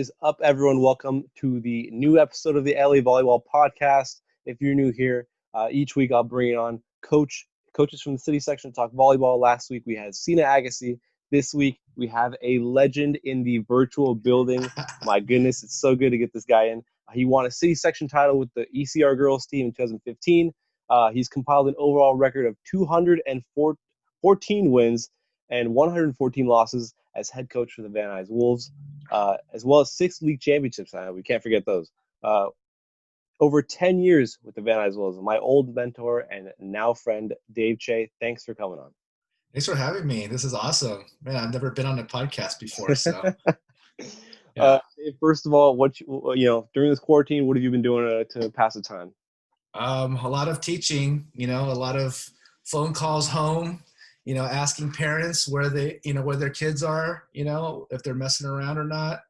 is up, everyone? Welcome to the new episode of the LA Volleyball Podcast. If you're new here, each week I'll bring on coaches from the city section to talk volleyball. Last week we had Sina Agassi. This week we have a legend in the virtual building. My goodness, it's so good to get this guy in. He won a city section title with the ECR girls team in 2015. He's compiled an overall record of 214 wins and 114 losses as head coach for the Van Nuys Wolves, as well as 6 league championships. We can't forget those. Over 10 years with the Van Nuys Wolves. My old mentor and now friend, Dave Chae. Thanks for coming on. Thanks for having me. This is awesome. Man, I've never been on a podcast before, so. Yeah. First of all, during this quarantine, what have you been doing to pass the time? A lot of teaching, a lot of phone calls home, asking parents where their kids are, if they're messing around or not.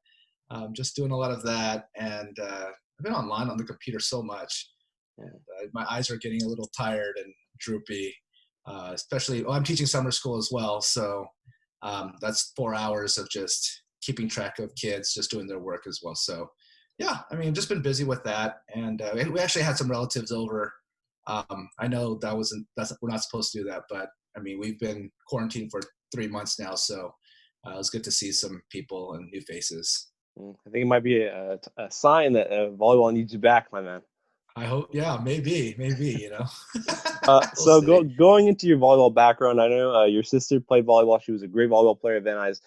Just doing a lot of that. And I've been online on the computer so much. And, my eyes are getting a little tired and droopy, especially, I'm teaching summer school as well. So that's 4 hours of just keeping track of kids, just doing their work as well. So yeah, just been busy with that. And we actually had some relatives over. I know we're not supposed to do that, but we've been quarantined for 3 months now. So it was good to see some people and new faces. I think it might be a sign that volleyball needs you back, my man. I hope, yeah, maybe, So going into your volleyball background, I know your sister played volleyball. She was a great volleyball player at Van Nuys.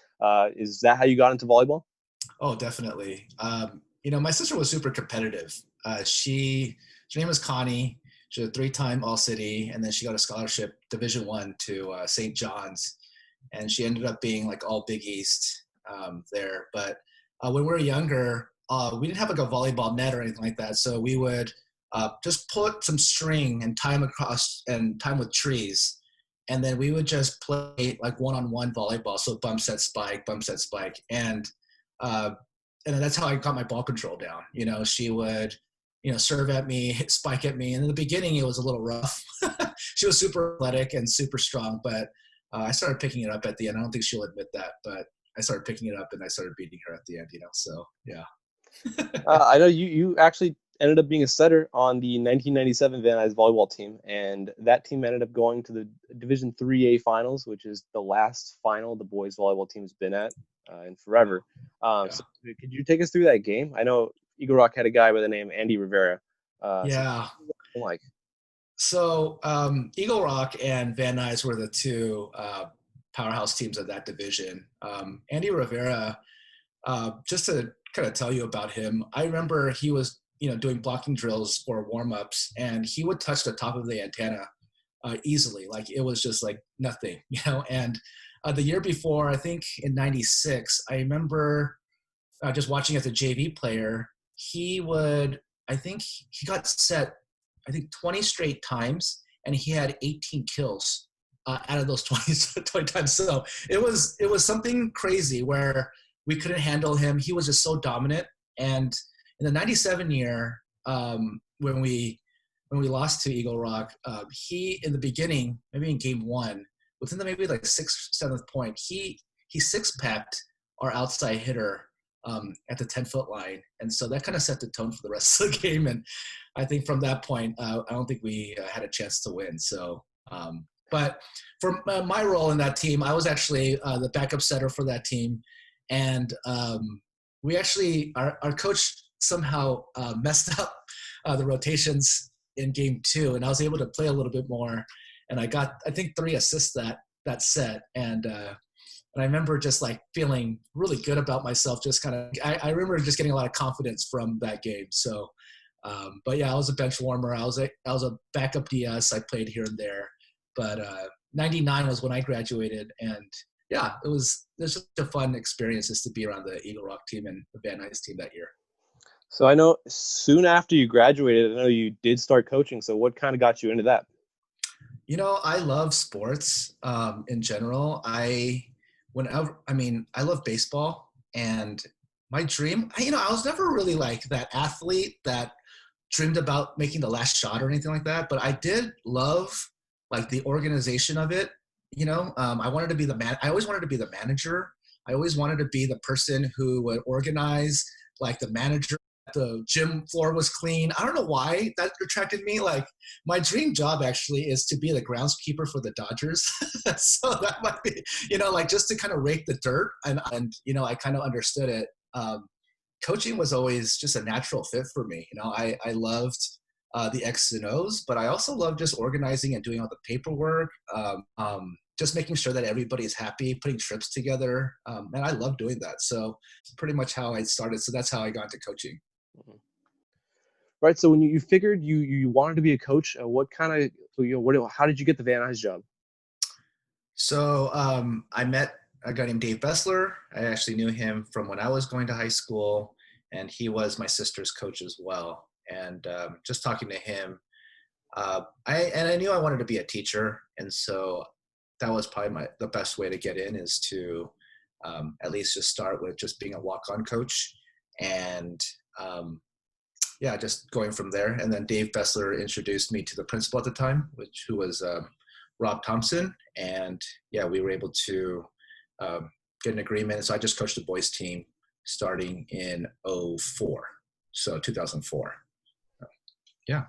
Is that how you got into volleyball? Oh, definitely. My sister was super competitive. Her name was Connie. She was a 3-time All-City, and then she got a scholarship, Division I, to St. John's, and she ended up being like all Big East there. But when we were younger, we didn't have like a volleyball net or anything like that, so we would just put some string and tie them across and tie them with trees, and then we would just play like one-on-one volleyball. So bump set spike, and that's how I got my ball control down. She would serve at me, hit spike at me, and in the beginning it was a little rough. She was super athletic and super strong, but I started picking it up at the end. I don't think she'll admit that, but I started picking it up and I started beating her at the end. So yeah. I know you actually ended up being a setter on the 1997 Van Nuys volleyball team, and that team ended up going to the Division 3A finals, which is the last final the boys volleyball team has been at in forever. So could you take us through that game? I know Eagle Rock had a guy by the name Andy Rivera. Yeah. So Eagle Rock and Van Nuys were the two powerhouse teams of that division. Andy Rivera, just to kind of tell you about him, I remember he was doing blocking drills or warm-ups, and he would touch the top of the antenna easily. Like it was just like nothing, and the year before, I think in 96, I remember just watching as a JV player, he got set, 20 straight times, and he had 18 kills out of those 20 times. So it was something crazy where we couldn't handle him. He was just so dominant. And in the 97 year, when we lost to Eagle Rock, he, in the beginning, maybe in game 1, within the maybe like 6th, 7th point, he 6-packed our outside hitter at the 10-foot line. And so that kind of set the tone for the rest of the game. And I think from that point, I don't think we had a chance to win. So, but for my role in that team, I was actually the backup setter for that team. And we actually, our coach somehow messed up the rotations in game 2, and I was able to play a little bit more. And I got, I think, 3 assists that set. And I remember just like feeling really good about myself. Just kind of, I remember just getting a lot of confidence from that game. So, but yeah, I was a bench warmer. I was a backup DS. I played here and there. But 99 was when I graduated, and yeah, it was just a fun experience just to be around the Eagle Rock team and the Van Nuys team that year. So I know soon after you graduated, I know you did start coaching. So what kind of got you into that? I love sports in general. I love baseball, and my dream, I was never really like that athlete that dreamed about making the last shot or anything like that, but I did love like the organization of it. I wanted to be I always wanted to be the manager I always wanted to be the person who would organize, like the manager. The gym floor was clean. I don't know why that attracted me. Like my dream job actually is to be the groundskeeper for the Dodgers. So that might be, like just to kind of rake the dirt. And I kind of understood it. Coaching was always just a natural fit for me. I loved the X's and O's, but I also love just organizing and doing all the paperwork, just making sure that everybody's happy, putting trips together. And I love doing that. So it's pretty much how I started. So that's how I got into coaching. Mhm. Right. So when you figured you wanted to be a coach, what kind of how did you get the Van Nuys job? So I met a guy named Dave Bessler. I actually knew him from when I was going to high school, and he was my sister's coach as well. And just talking to him, I knew I wanted to be a teacher, and so that was probably the best way to get in is to at least just start with just being a walk-on coach, and yeah, just going from there. And then Dave Bessler introduced me to the principal at the time, who was Rob Thompson, and yeah, we were able to get an agreement. So I just coached the boys team starting in 04, so 2004. Yeah.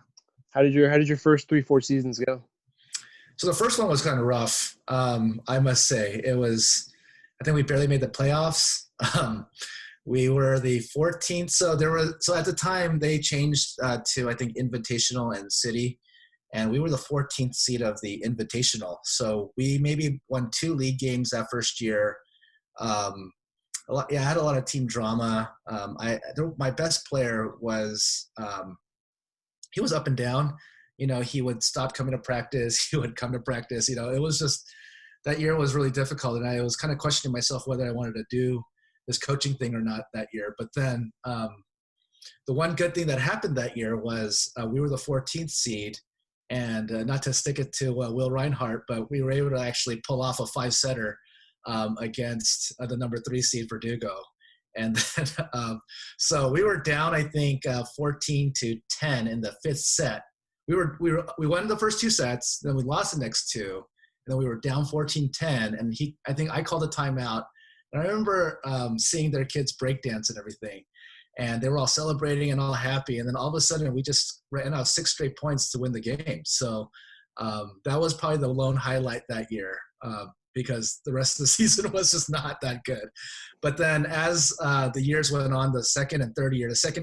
How did your first 3-4 seasons go? So the first one was kind of rough. I must say it was. I think we barely made the playoffs. We were the 14th. So at the time they changed to I think Invitational and City, and we were the 14th seed of the Invitational. So we maybe won 2 league games that first year. I had a lot of team drama. My best player was he was up and down. He would stop coming to practice. He would come to practice. It was just that year was really difficult, and I was kind of questioning myself whether I wanted to do this coaching thing or not that year. But then the one good thing that happened that year was we were the 14th seed, and not to stick it to Will Reinhardt, but we were able to actually pull off a 5-setter against the number 3 seed Verdugo. And then, so we were down, I think, 14-10 in the 5th set. We won the first 2 sets, then we lost the next 2, and then we were down 14-10. And I think I called a timeout. And I remember seeing their kids breakdance and everything, and they were all celebrating and all happy. And then all of a sudden, we just ran out 6 straight points to win the game. So that was probably the lone highlight that year. Because the rest of the season was just not that good. But then as the years went on, the second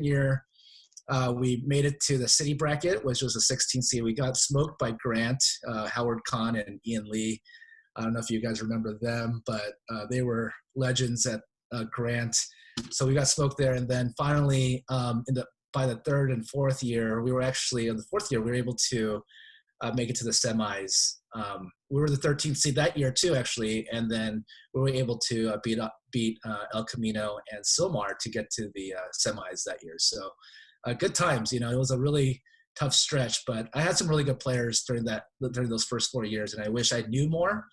year, we made it to the city bracket, which was a 16th seed. We got smoked by Grant, Howard Kahn, and Ian Lee. I don't know if you guys remember them, but they were legends at Grant. So we got smoked there. And then finally, by the 3rd and 4th year, in the 4th year, we were able to make it to the semis. We were the 13th seed that year too, actually, and then we were able to beat El Camino and Silmar to get to the semis that year. So good times. It was a really tough stretch, but I had some really good players during those first 4 years, and I wish I knew more,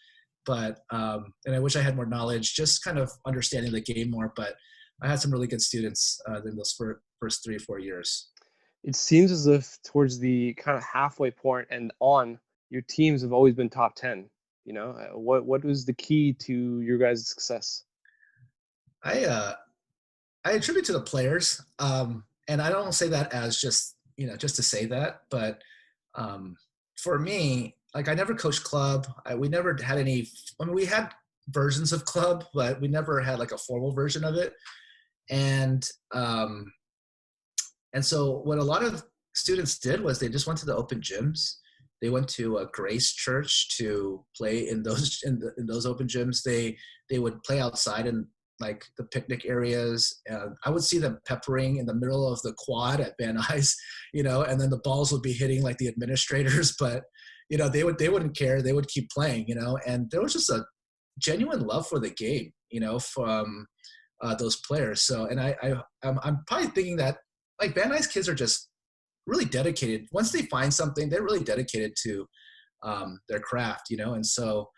and I wish I had more knowledge, just kind of understanding the game more. But I had some really good students in those first 3 or 4 years. It seems as if towards the kind of halfway point and on, your teams have always been top 10. What was the key to your guys' success? I attribute to the players, and I don't say that as just to say that, but for me, like I never coached club. We never had any. I mean, we had versions of club, but we never had like a formal version of it. And so what a lot of students did was they just went to the open gyms. They went to a Grace Church to play in those those open gyms. They would play outside in like the picnic areas. I would see them peppering in the middle of the quad at Van Nuys, and then the balls would be hitting like the administrators, but they wouldn't care. They would keep playing, and there was just a genuine love for the game, from those players. So, and I'm probably thinking that like Van Nuys kids are just really dedicated. Once they find something, they're really dedicated to their craft, and so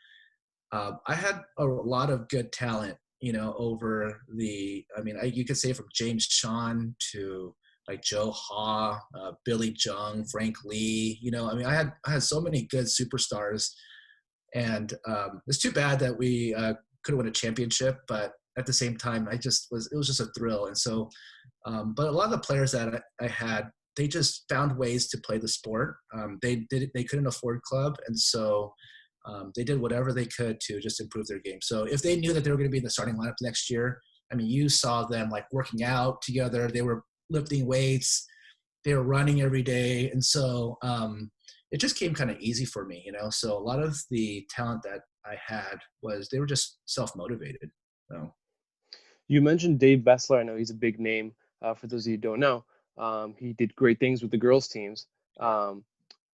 I had a lot of good talent, over you could say from James Sean to like Joe Ha, Billy Jung, Frank Lee, I had so many good superstars, and it's too bad that we couldn't win a championship, but at the same time, it was just a thrill. And so, but a lot of the players that I had, they just found ways to play the sport. They couldn't afford club, and so they did whatever they could to just improve their game. So if they knew that they were going to be in the starting lineup next year, I mean, you saw them like working out together. They were lifting weights. They were running every day, and so it just came kind of easy for me, you know. So a lot of the talent that I had they were just self-motivated. So. You mentioned Dave Bessler. I know he's a big name for those of you who don't know. He did great things with the girls' teams. But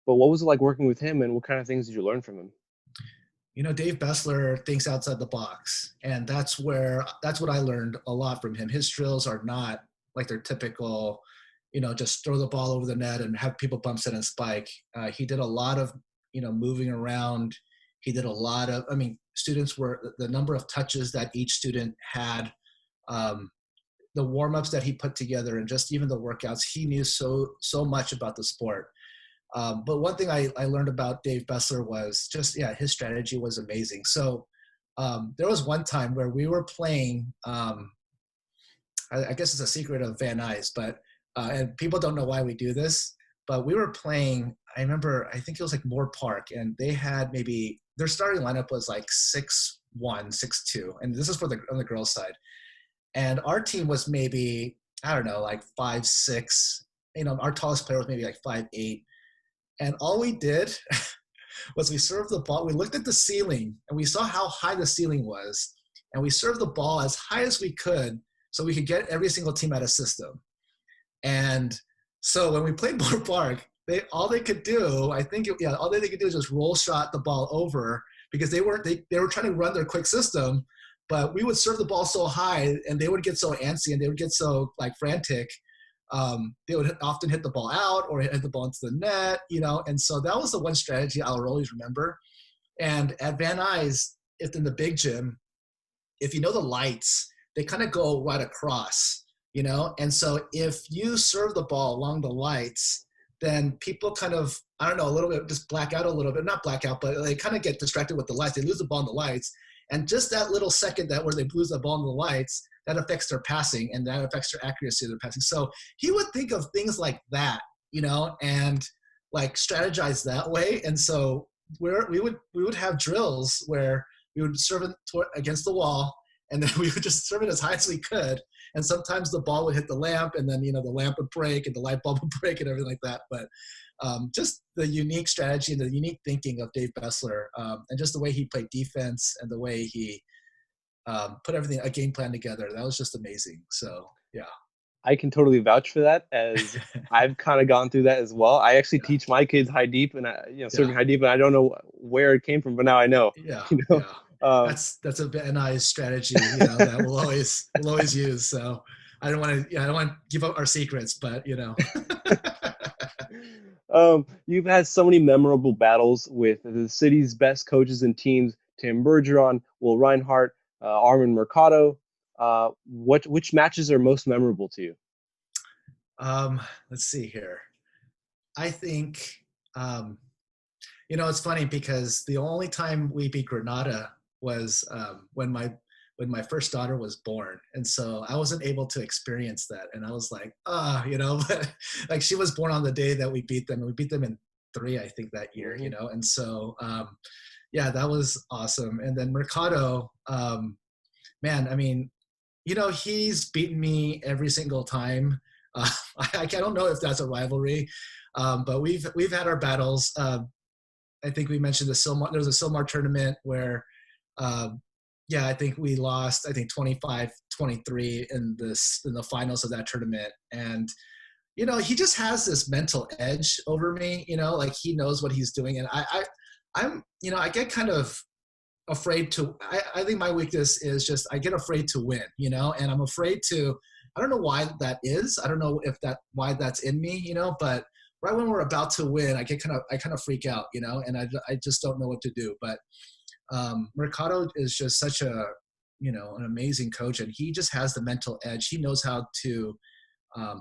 what was it like working with him, and what kind of things did you learn from him? You know, Dave Bessler thinks outside the box, and that's what I learned a lot from him. His drills are not like their typical, you know, just throw the ball over the net and have people bump set and spike. He did a lot of, you know, moving around. He did a lot of, I mean, students were the number of touches that each student had, um, the warm-ups that he put together, and just even the workouts. He knew so much about the sport. But one thing I learned about Dave Bessler was just, yeah, his strategy was amazing. So there was one time where we were playing, I guess it's a secret of Van Nuys, but, and people don't know why we do this, but we were playing, I remember, I think it was like Moore Park, and they had maybe, their starting lineup was like 6'1", 6'2", and this is on the girls' side. And our team was maybe, I don't know, like 5'6". You know, our tallest player was maybe like 5'8". And all we did was we served the ball. We looked at the ceiling and we saw how high the ceiling was. And we served the ball as high as we could so we could get every single team out of system. And so when we played Moore Park, all they could do is just roll shot the ball over, because they were trying to run their quick system, but we would serve the ball so high and they would get so antsy and they would get so like frantic. They would often hit the ball out or hit the ball into the net, you know. And so that was the one strategy I'll always remember. And at Van Nuys, if in the big gym, if you know the lights, they kind of go right across, you know. And so if you serve the ball along the lights, then people kind of, I don't know, a little bit, just black out a little bit, not black out, but they kind of get distracted with the lights. They lose the ball in the lights. And just that little second where they lose the ball in the lights, that affects their passing and that affects their accuracy of their passing. So he would think of things like that, you know, and like strategize that way. And so we would have drills where we would serve it against the wall, and then we would just serve it as high as we could. And sometimes the ball would hit the lamp, and then, you know, the lamp would break and the light bulb would break and everything like that. But just the unique strategy and the unique thinking of Dave Bessler, and just the way he played defense and the way he put a game plan together. That was just amazing. So, yeah. I can totally vouch for that, as I've kind of gone through that as well. I actually teach my kids high deep, and serving high deep, and I don't know where it came from, but now I know. Yeah, you know? yeah. That's a Van Nuys strategy, you know, that we'll always use. So I don't want to give up our secrets, but you know. You've had so many memorable battles with the city's best coaches and teams: Tim Bergeron, Will Reinhardt, Armin Mercado. Which matches are most memorable to you? Let's see here. I think, you know, it's funny because the only time we beat Granada was when my first daughter was born, and so I wasn't able to experience that. And I was like, you know, but like she was born on the day that we beat them, and we beat them in 3, I think, that year, you know. And so, yeah, that was awesome. And then Mercado, man, I mean, you know, he's beaten me every single time. I don't know if that's a rivalry, but we've had our battles. I think we mentioned there was a Silmar tournament where, yeah, I think we lost, I think 25-23 in the finals of that tournament. And, you know, he just has this mental edge over me, you know, like he knows what he's doing. And I'm, you know, I get kind of afraid to, I think my weakness is just, I get afraid to win, you know, and I'm afraid to, I don't know why that is. I don't know why that's in me, you know, but right when we're about to win, I kind of freak out, you know, and I just don't know what to do. But Mercado is just such a, you know, an amazing coach, and he just has the mental edge. He knows how to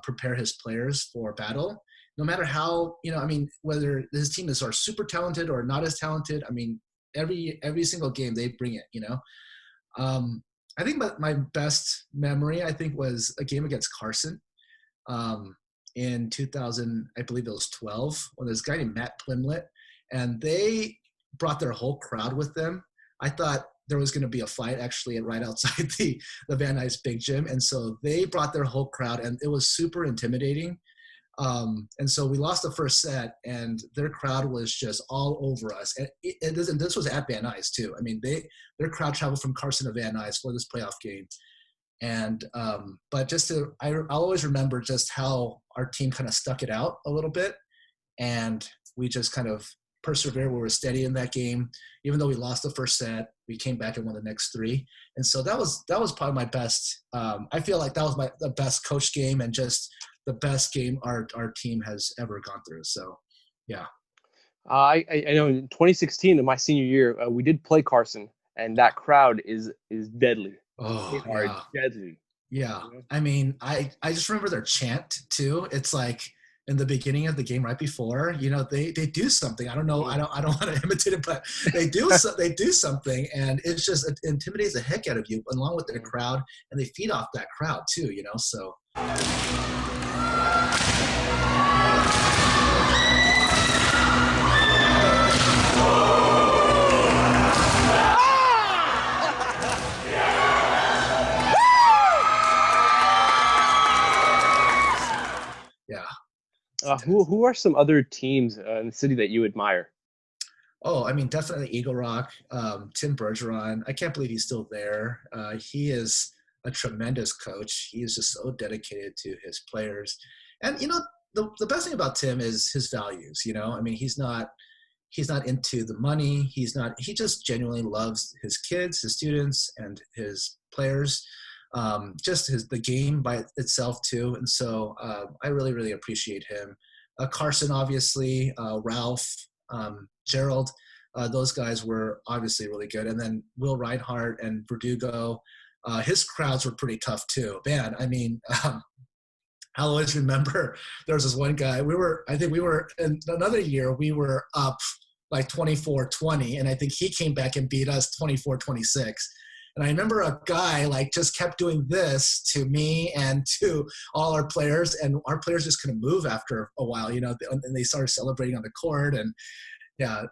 prepare his players for battle, no matter how, you know, I mean, whether his team are super talented or not as talented. I mean, every single game they bring it, you know. I think my best memory, I think, was a game against Carson um, in 2000, I believe it was 12, when this guy named Matt Plimlett, and they brought their whole crowd with them. I thought there was going to be a fight actually right outside the Van Nuys big gym. And so they brought their whole crowd, and it was super intimidating. And so we lost the first set, and their crowd was just all over us. And this was at Van Nuys too. I mean, their crowd traveled from Carson to Van Nuys for this playoff game. And but I'll always remember just how our team kind of stuck it out a little bit, and we just kind of persevered. We were steady in that game, even though we lost the first set. We came back and won the next three, and so that was probably my best. I feel like that was the best coach game and just the best game our team has ever gone through. So, yeah. I know in 2016, in my senior year, we did play Carson, and that crowd is deadly. They Oh are yeah, deadly. yeah. You know? I mean, I just remember their chant too. It's like in the beginning of the game, right before, they do something. I don't know. I don't want to imitate it, but they do something, and it intimidates the heck out of you, along with their crowd, and they feed off that crowd too. So. Yeah. Who are some other teams in the city that you admire? Oh, I mean, definitely Eagle Rock. Tim Bergeron. I can't believe he's still there. He is a tremendous coach. He is just so dedicated to his players. And the best thing about Tim is his values. I mean, he's not into the money. He just genuinely loves his kids, his students, and his players. Just the game by itself too. And so I really, really appreciate him. Carson, obviously, Ralph, Gerald, those guys were obviously really good. And then Will Reinhardt and Verdugo, his crowds were pretty tough too. Man, I mean, I'll always remember there was this one guy. I think we were in another year, we were up like 24-20, and I think he came back and beat us 24-26. And I remember a guy like just kept doing this to me and to all our players, and our players just couldn't move after a while, and they started celebrating on the court. And yeah,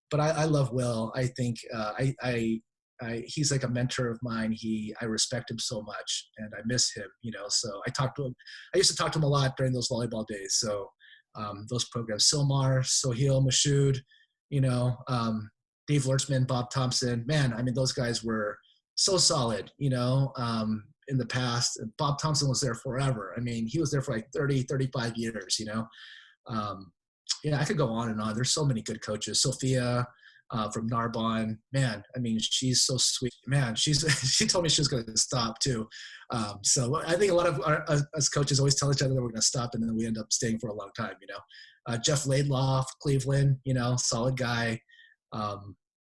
but I love Will. I think he's like a mentor of mine. I respect him so much, and I miss him. So I talked to him. I used to talk to him a lot during those volleyball days. So those programs, Silmar, Sohail, Mashoud, Dave Lurtzman, Bob Thompson. Man, I mean, those guys were so solid. In the past. Bob Thompson was there forever. I mean, he was there for like 30, 35 years. Yeah, I could go on and on. There's so many good coaches. Sophia from Narbonne, man. I mean, she's so sweet, man. She told me she was going to stop too. So I think a lot of us coaches always tell each other that we're going to stop, and then we end up staying for a long time. Jeff Laidlaw, Cleveland, solid guy.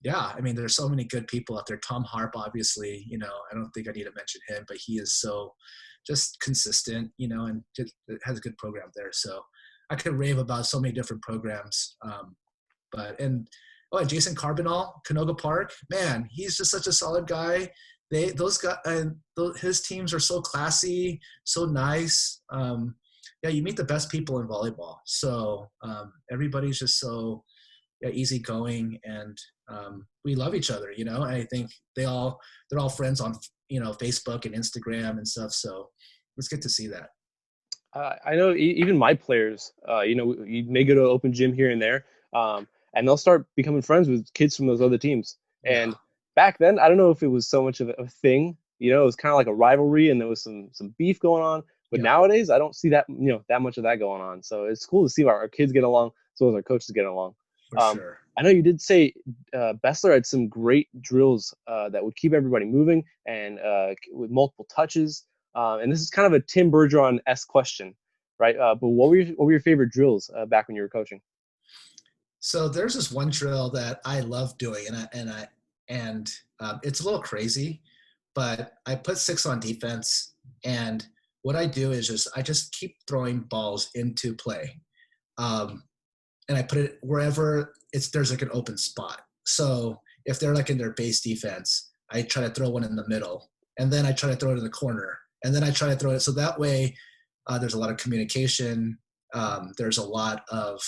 Yeah, I mean, there's so many good people out there. Tom Harp, obviously, I don't think I need to mention him, but he is so just consistent, and just has a good program there. So I could rave about so many different programs. And Jason Carbonell, Canoga Park, man, he's just such a solid guy. Those guys and his teams are so classy, so nice. Yeah, you meet the best people in volleyball. So everybody's just so easygoing, and we love each other, and I think they're all friends on Facebook and Instagram and stuff. So it's good to see that. I know even my players, you may go to an open gym here and there, and they'll start becoming friends with kids from those other teams. And Yeah. back then, I don't know if it was so much of a thing. It was kind of like a rivalry, and there was some beef going on. But Yeah, nowadays, I don't see that that much of that going on. So it's cool to see our kids get along, as well as our coaches get along. for sure. I know you did say Bessler had some great drills that would keep everybody moving and with multiple touches. And this is kind of a Tim Bergeron-esque question, right? But what were your favorite drills back when you were coaching? So there's this one drill that I love doing, and it's a little crazy, but I put 6 on defense, and what I do is I just keep throwing balls into play, and I put it wherever there's like an open spot. So if they're like in their base defense, I try to throw one in the middle, and then I try to throw it in the corner, and then I try to throw it. So that way, there's a lot of communication. There's a lot of,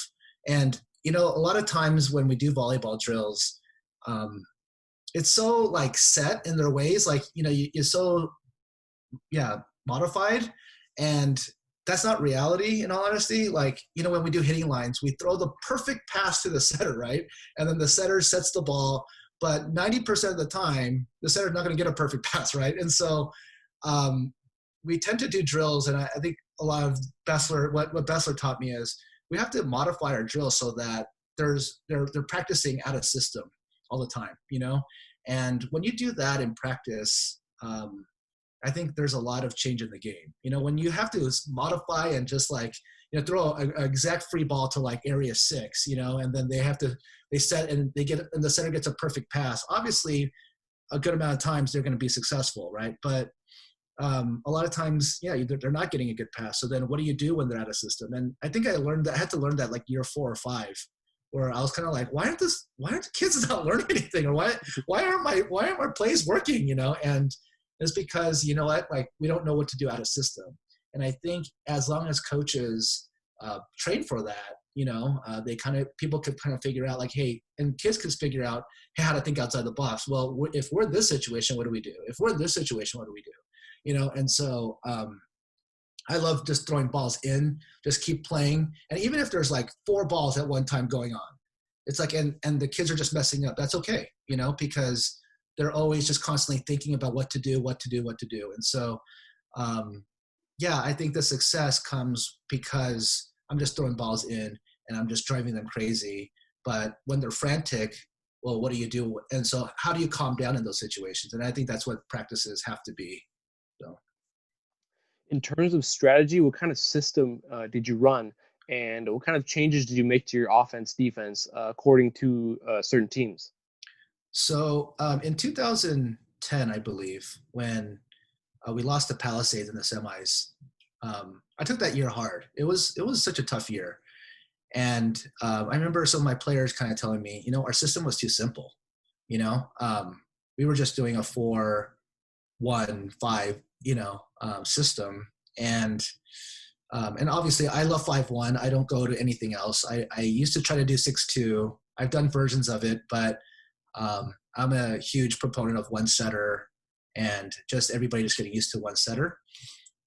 and a lot of times when we do volleyball drills, it's so like set in their ways, like you're so modified, and that's not reality, in all honesty. Like, when we do hitting lines, we throw the perfect pass to the setter, right? And then the setter sets the ball, but 90% of the time, the setter's not going to get a perfect pass, right? And so we tend to do drills, and I think a lot of Bessler, what Bessler taught me is we have to modify our drills so that they're practicing out of system all the time, And when you do that in practice, I think there's a lot of change in the game. When you have to modify and just like, throw an exact free ball to like area 6, and then they set and and the center gets a perfect pass. Obviously, a good amount of times they're going to be successful, right? But a lot of times, they're not getting a good pass. So then what do you do when they're out of system? And I think I had to learn that like year 4 or 5, where I was kind of like, why aren't the kids not learning anything? Or why aren't my plays working? And it's because, like we don't know what to do out of system. And I think as long as coaches train for that, people could kind of figure out like, hey, and kids can figure out, hey, how to think outside the box. Well, if we're in this situation, what do we do? If we're in this situation, what do we do? And so I love just throwing balls in, just keep playing. And even if there's like 4 balls at one time going on, it's like, and the kids are just messing up. That's okay, because they're always just constantly thinking about what to do. And so, I think the success comes because I'm just throwing balls in and I'm just driving them crazy. But when they're frantic, well, what do you do? And so how do you calm down in those situations? And I think that's what practices have to be. So. In terms of strategy, what kind of system did you run, and what kind of changes did you make to your offense, defense, according to certain teams? So in 2010, I believe, when we lost to Palisades in the semis, I took that year hard. It was such a tough year, and I remember some of my players kind of telling me, our system was too simple. We were just doing a 4-1-5, system, and obviously I love 5-1. I don't go to anything else. I used to try to do 6-2. I've done versions of it, but I'm a huge proponent of one setter and just everybody just getting used to one setter.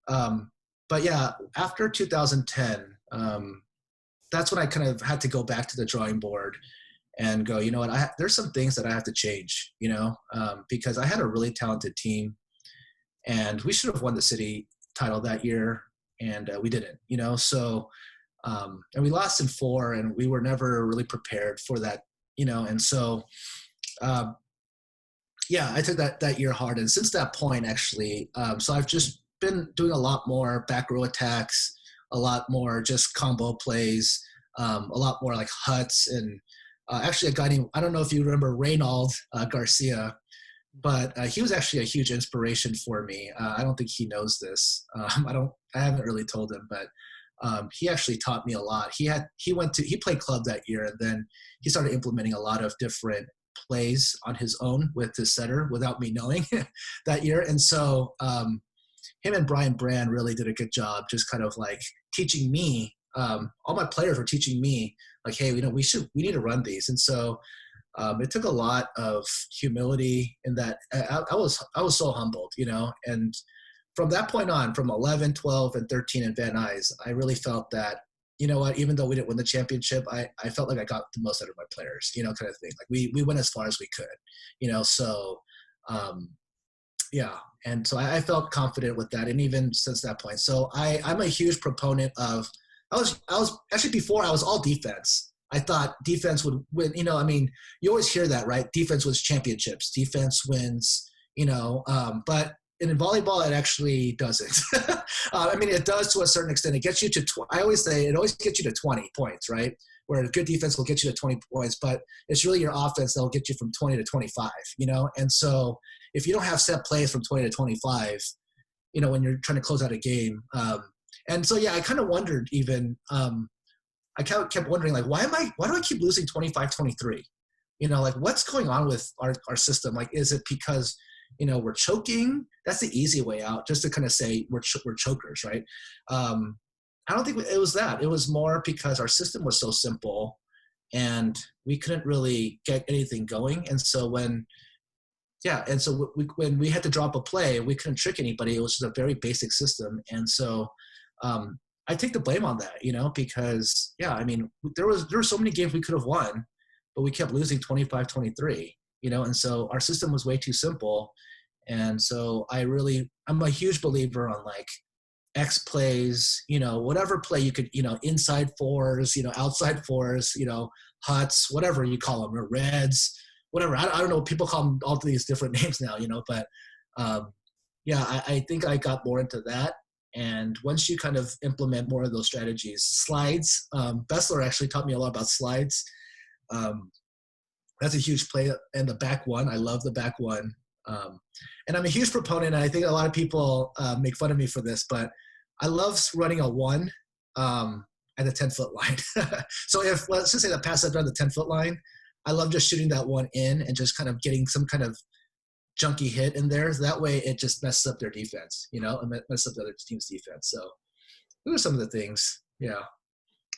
But yeah, after 2010, that's when I kind of had to go back to the drawing board and go, what, there's some things that I have to change, because I had a really talented team and we should have won the city title that year, and we didn't, so, and we lost in 4 and we were never really prepared for that, and so, I took that year hard. And since that point, actually, so I've just been doing a lot more back row attacks, a lot more just combo plays, a lot more like huts. And actually a guy named, I don't know if you remember Reynald Garcia, but he was actually a huge inspiration for me. I don't think he knows this. I haven't really told him, but he actually taught me a lot. He played club that year, and then he started implementing a lot of different plays on his own with his setter without me knowing that year. And so him and Brian Brand really did a good job just kind of like teaching me, all my players were teaching me like, hey, we need to run these. And so it took a lot of humility in that. I was so humbled, and from that point on, from 11, 12, and 13 in Van Nuys, I really felt that, even though we didn't win the championship, I felt like I got the most out of my players, kind of thing. Like we went as far as we could, so, and so I felt confident with that. And even since that point, so I'm a huge proponent of, I was actually, before I was all defense. I thought defense would win, you always hear that, right? Defense wins championships, defense wins, but in volleyball, it actually doesn't. It does to a certain extent. It gets you to, I always say, it always gets you to 20 points, right? Where a good defense will get you to 20 points, but it's really your offense that will get you from 20 to 25, And so if you don't have set plays from 20 to 25, when you're trying to close out a game. And so, I kind of wondered even, I kept wondering, like, why do I keep losing 25-23? Like, what's going on with our system? Like, is it because we're choking. That's the easy way out, just to kind of say we're chokers, right? I don't think it was that. It was more because our system was so simple and we couldn't really get anything going. And so when we had to drop a play, we couldn't trick anybody. It was just a very basic system. And so I take the blame on that, because I mean, there were so many games we could have won, but we kept losing 25-23, and so our system was way too simple. And so I'm a huge believer on like X plays, whatever play you could, inside fours, outside fours, huts, whatever you call them, or reds, whatever. I don't know. People call them all these different names now, but I think I got more into that. And once you kind of implement more of those strategies, slides, Bessler actually taught me a lot about slides. That's a huge play. And the back one, I love the back one. And I'm a huge proponent, and I think a lot of people make fun of me for this, but I love running a one at the 10-foot line. So if, let's just say the pass is on the 10-foot line, I love just shooting that one in and just kind of getting some kind of junky hit in there. That way it just messes up their defense, and messes up the other team's defense. So those are some of the things. Yeah.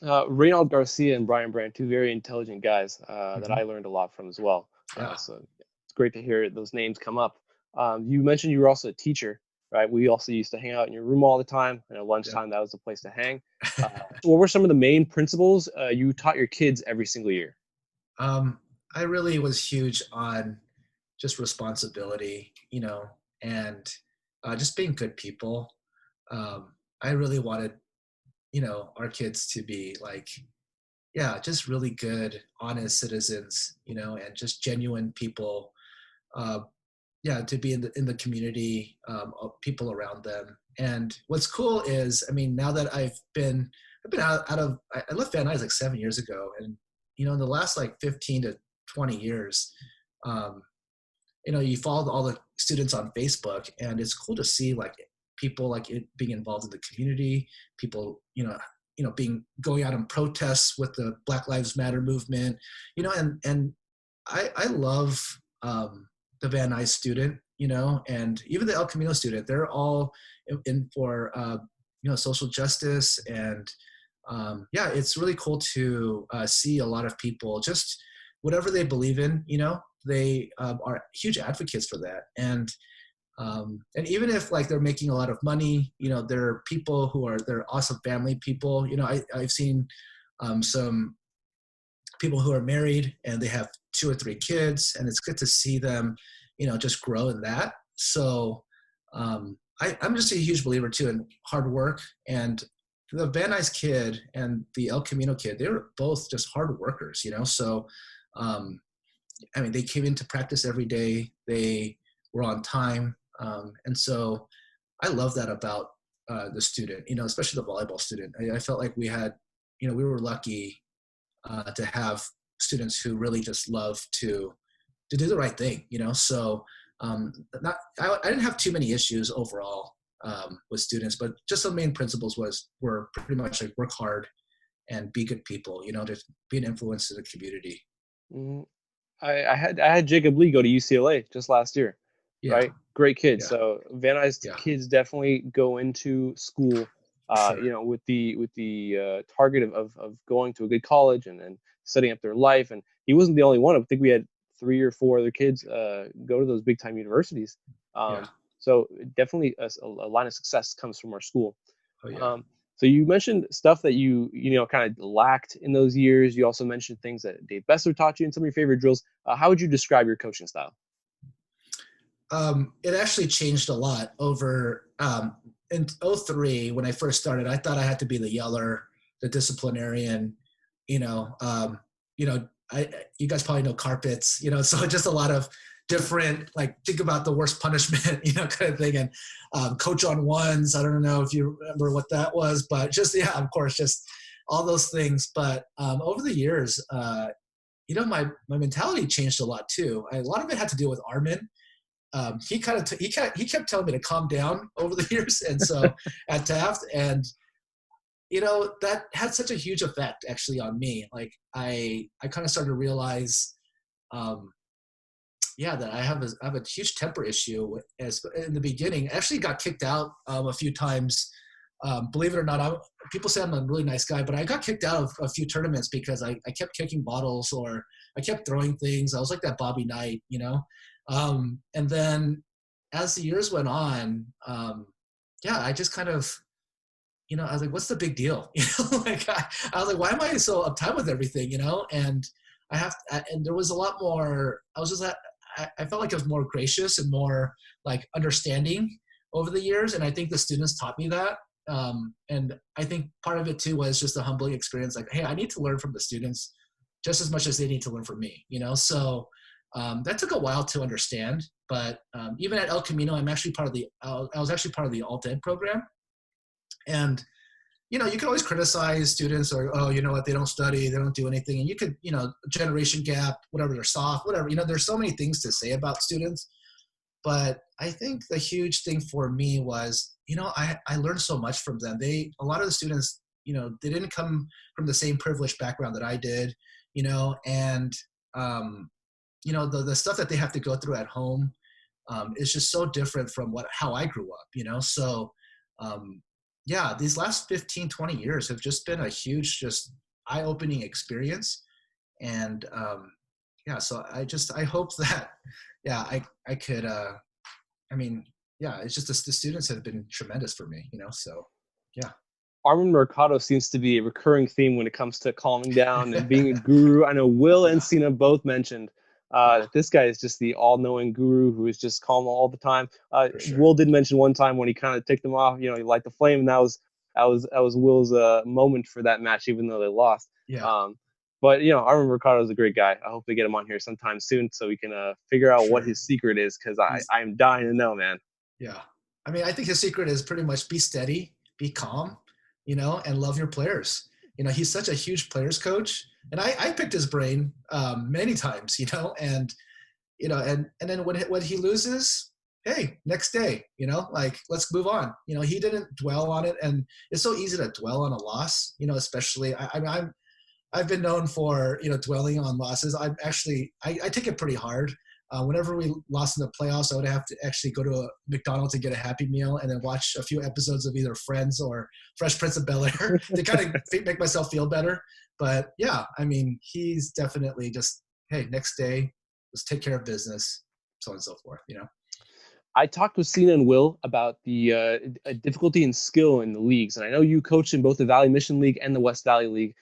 Reynald Garcia and Brian Brand, two very intelligent guys that I learned a lot from as well. Yeah. So it's great to hear those names come up. You mentioned you were also a teacher, right? We also used to hang out in your room all the time. And at lunchtime, that was the place to hang. What were some of the main principles you taught your kids every single year? I really was huge on just responsibility, and just being good people. I really wanted, our kids to be like, just really good, honest citizens, and just genuine people. To be in the community, of people around them. And what's cool is, I mean, now that I've been out of, I left Van Nuys like 7 years ago, and in the last like 15 to 20 years, you follow all the students on Facebook, and it's cool to see like people like being involved in the community, people, going out on protests with the Black Lives Matter movement, and I love the Van Nuys student, and even the El Camino student. They're all in for, social justice. And it's really cool to see a lot of people, just whatever they believe in, they are huge advocates for that. And even if like they're making a lot of money, there are people they're awesome family people. I've seen some people who are married and they have 2 or 3 kids, and it's good to see them, just grow in that. So I'm just a huge believer too in hard work. And the Van Nuys kid and the El Camino kid, they were both just hard workers, So, I mean, they came into practice every day. They were on time. And so I love that about the student, especially the volleyball student. I felt like we had, we were lucky to have students who really just love to do the right thing, So I didn't have too many issues overall with students, but just the main principles were pretty much like work hard and be good people, to be an influence to the community. Mm-hmm. I had Jacob Lee go to UCLA just last year, right? Great kid. So Van Nuys kids definitely go into school, with the target of going to a good college and setting up their life. And he wasn't the only one. I think we had 3 or 4 other kids go to those big time universities. So definitely a line of success comes from our school. Oh, yeah. So you mentioned stuff that you kind of lacked in those years. You also mentioned things that Dave Bessler taught you in some of your favorite drills. How would you describe your coaching style? It actually changed a lot over in 03 when I first started. I thought I had to be the yeller, the disciplinarian. You guys probably know carpets. So just a lot of different, like, think about the worst punishment, kind of thing. And coach on ones. I don't know if you remember what that was, but just, of course, just all those things. But over the years, my mentality changed a lot too. A lot of it had to do with Armin. He kept telling me to calm down over the years. And so at Taft, and, that had such a huge effect actually on me. Like I kind of started to realize, yeah, that I have a huge temper issue. As in the beginning, I actually got kicked out a few times. Believe it or not, people say I'm a really nice guy, but I got kicked out of a few tournaments because I kept kicking bottles or I kept throwing things. I was like that Bobby Knight, you know. And then as the years went on, yeah, I just kind of, you know, I was like, what's the big deal? You know, like I was like, why am I so uptight with everything? You know, and and there was a lot more. I was just I felt like I was more gracious and more like understanding over the years, and I think the students taught me that. And I think part of it too was just a humbling experience. Like, hey, I need to learn from the students just as much as they need to learn from me. You know, so that took a while to understand. But even at El Camino, I'm actually part of the. I was actually part of the Alt Ed program, and you know, you can always criticize students or, oh, you know what, they don't study, they don't do anything. And you could, you know, generation gap, whatever, they're soft, whatever, you know, there's so many things to say about students. But I think the huge thing for me was, you know, I learned so much from them. A lot of the students, you know, they didn't come from the same privileged background that I did, you know, and, you know, the stuff that they have to go through at home is just so different from how I grew up, you know? So, yeah, these last 15, 20 years have just been a huge, just eye-opening experience. And yeah, so I hope that, yeah, I could, I mean, yeah, it's just the students have been tremendous for me, you know? So, yeah. Armin Mercado seems to be a recurring theme when it comes to calming down and being a guru. I know Will and Yeah, Cena both mentioned yeah, that this guy is just the all-knowing guru who is just calm all the time. for sure. Will did mention one time when he kind of ticked them off, you know, he light the flame, and that was Will's moment for that match, even though they lost. Yeah, Um, but you know, Armin Mercado is a great guy. I hope they get him on here sometime soon so we can figure for out what sure. his secret is, because I He's, I'm dying to know, man. yeah. I mean, I think his secret is pretty much be steady, be calm, you know, and love your players. You know, he's such a huge players coach. And I picked his brain many times, you know, and you know, and then when he loses, hey, next day, you know, like let's move on. You know, he didn't dwell on it, and it's so easy to dwell on a loss. You know, especially I've been known for, you know, dwelling on losses. I'm actually I take it pretty hard. Whenever we lost in the playoffs, I would have to actually go to a McDonald's and get a Happy Meal, and then watch a few episodes of either Friends or Fresh Prince of Bel Air to kind of make myself feel better. But yeah, I mean, he's definitely just, hey, next day, let's take care of business, so on and so forth. You know. I talked with Cena and Will about the difficulty and skill in the leagues, and I know you coached in both the Valley Mission League and the West Valley League,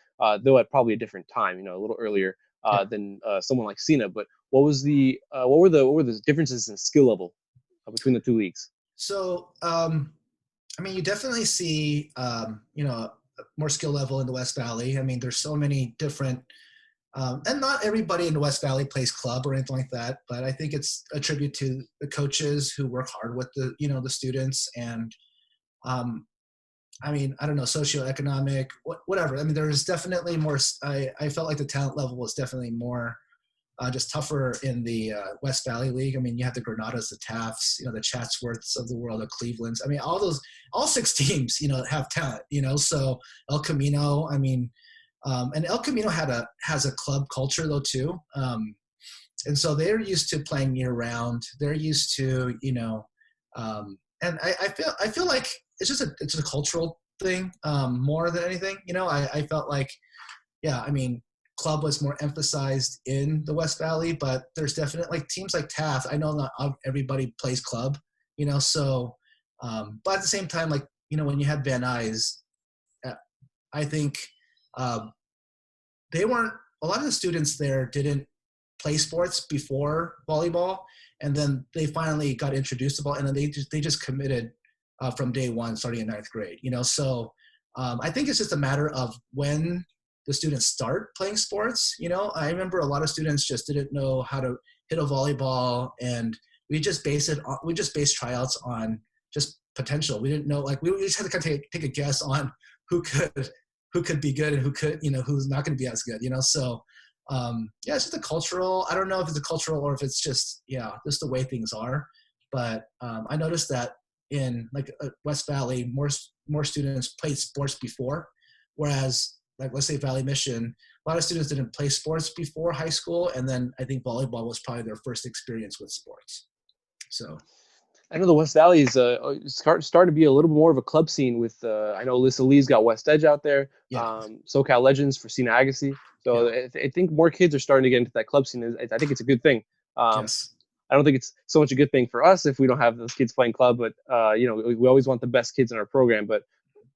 though at probably a different time, you know, a little earlier Yeah. than someone like Cena. But what were the differences in skill level between the two leagues? So, I mean, you definitely see, you know, more skill level in the West Valley. I mean, there's so many different, and not everybody in the West Valley plays club or anything like that. But I think it's a tribute to the coaches who work hard with the, you know, the students. And I mean, I don't know, socioeconomic, whatever. I mean, there's definitely more. I felt like the talent level was definitely more just tougher in the West Valley League. I mean, you have the Granadas, the Tafts, you know, the Chatsworths of the world, the Clevelands. I mean, all six teams, you know, have talent, you know. So El Camino, I mean, and El Camino has a club culture though too, and so they're used to playing year round. They're used to, you know, and I feel like it's a cultural thing more than anything. You know, I felt like, yeah, I mean, club was more emphasized in the West Valley, but there's definitely like teams like Taft. I know not everybody plays club, you know, so, but at the same time, like, you know, when you had Van Nuys, I think um, they weren't, a lot of the students there didn't play sports before volleyball. And then they finally got introduced to ball, and then they just committed from day one, starting in ninth grade, you know? So I think it's just a matter of when the students start playing sports. You know, I remember a lot of students just didn't know how to hit a volleyball, and we just based tryouts on just potential. We didn't know, like, we just had to kind of take a guess on who could be good and who could, you know, who's not going to be as good, you know? So yeah, it's just a cultural, I don't know if it's a cultural or if it's just, yeah, just the way things are. But I noticed that in like West Valley, more students played sports before, whereas like let's say Valley Mission, a lot of students didn't play sports before high school, and then I think volleyball was probably their first experience with sports. So I know the West Valley is starting to be a little bit more of a club scene with I know Alyssa Lee's got West Edge out there, yeah, SoCal Legends for Sina Agassi. So yeah, I think more kids are starting to get into that club scene. I think it's a good thing. yes, I don't think it's so much a good thing for us if we don't have those kids playing club, but we always want the best kids in our program. But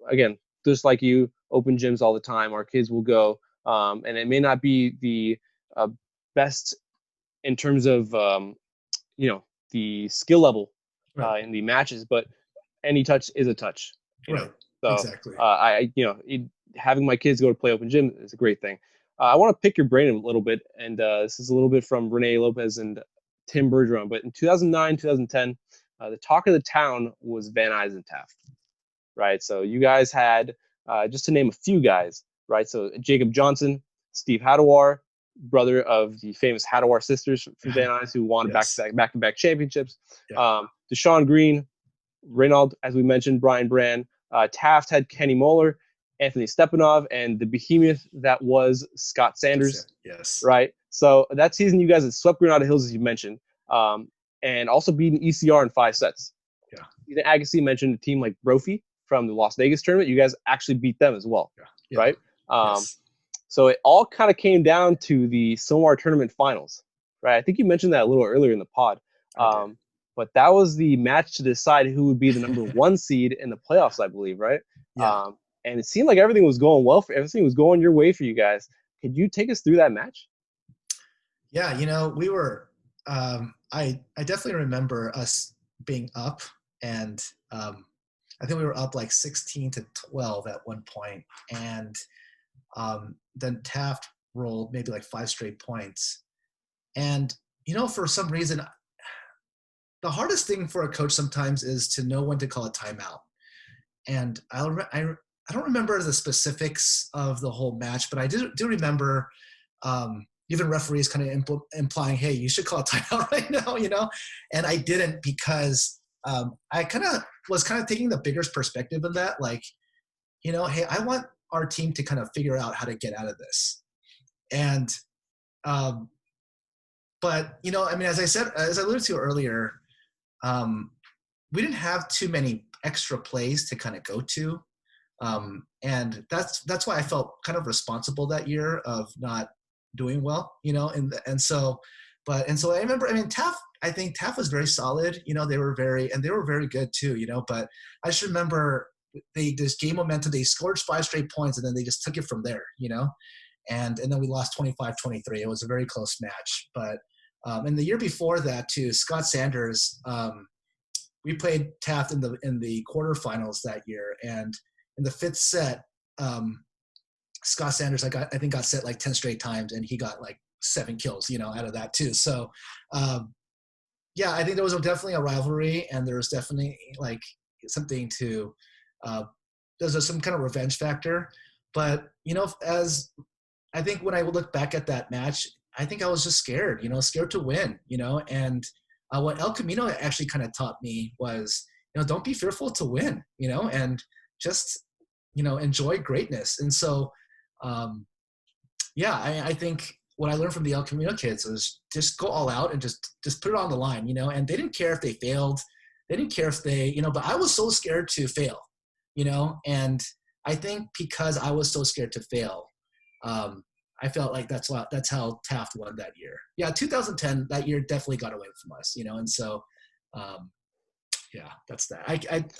again, just like you, open gyms all the time. Our kids will go, and it may not be the best in terms of the skill level right, in the matches, but any touch is a touch. right, So exactly. having my kids go to play open gym is a great thing. I want to pick your brain a little bit, and this is a little bit from Renee Lopez and Tim Bergeron. But in 2009, 2010, the talk of the town was Van Nuys and Taft, right? So you guys had, just to name a few guys, right? So Jacob Johnson, Steve Hadawar, brother of the famous Hadawar sisters from Van Nuys, who won Yes, back-to-back championships. yeah, Deshaun Green, Reynald, as we mentioned, Brian Brand. Taft had Kenny Moeller, Anthony Stepanov, and the behemoth that was Scott Sanders, yes, right? So that season, you guys had swept Granada Hills, as you mentioned, and also beaten ECR in 5 sets. yeah, Even Agassi mentioned a team like Brophy from the Las Vegas tournament. You guys actually beat them as well, yeah, yeah, right? yes, So it all kind of came down to the Somar tournament finals, right? I think you mentioned that a little earlier in the pod. I did. But that was the match to decide who would be the number 1 seed in the playoffs, I believe, right? Yeah. And it seemed like everything was going well everything was going your way for you guys. Could you take us through that match? Yeah, we were. I definitely remember us being up, and I think we were up like 16-12 at one point, and then Taft rolled maybe like 5 straight points, and for some reason, the hardest thing for a coach sometimes is to know when to call a timeout. And I don't remember the specifics of the whole match, but I do remember even referees kind of implying, hey, you should call a timeout right now, and I didn't because I was taking the bigger perspective of that, like, hey, I want our team to kind of figure out how to get out of this. And but I mean, as I alluded to earlier, we didn't have too many extra plays to kind of go to. And that's why I felt kind of responsible that year of not doing well, and so I remember, I mean, I think Taft was very solid, they were very good too, but I just remember they just gained momentum, they scored 5 straight points, and then they just took it from there, and then we lost 25-23. It was a very close match, but and the year before that too, Scott Sanders, we played Taft in the quarterfinals that year, and in the 5th set, Scott Sanders, I think got set like 10 straight times, and he got like 7 kills, out of that too. So, yeah, I think there was definitely a rivalry, and there was definitely like something to, there's some kind of revenge factor. But, as I think when I look back at that match, I think I was just scared, scared to win, and what El Camino actually kind of taught me was, don't be fearful to win, and just, enjoy greatness. And so, yeah, I think what I learned from the El Camino kids was just go all out and just put it on the line, and they didn't care if they failed. They didn't care if they, but I was so scared to fail, and I think because I was so scared to fail, I felt like that's how Taft won that year. Yeah, 2010, that year definitely got away from us, and so, yeah, that's that.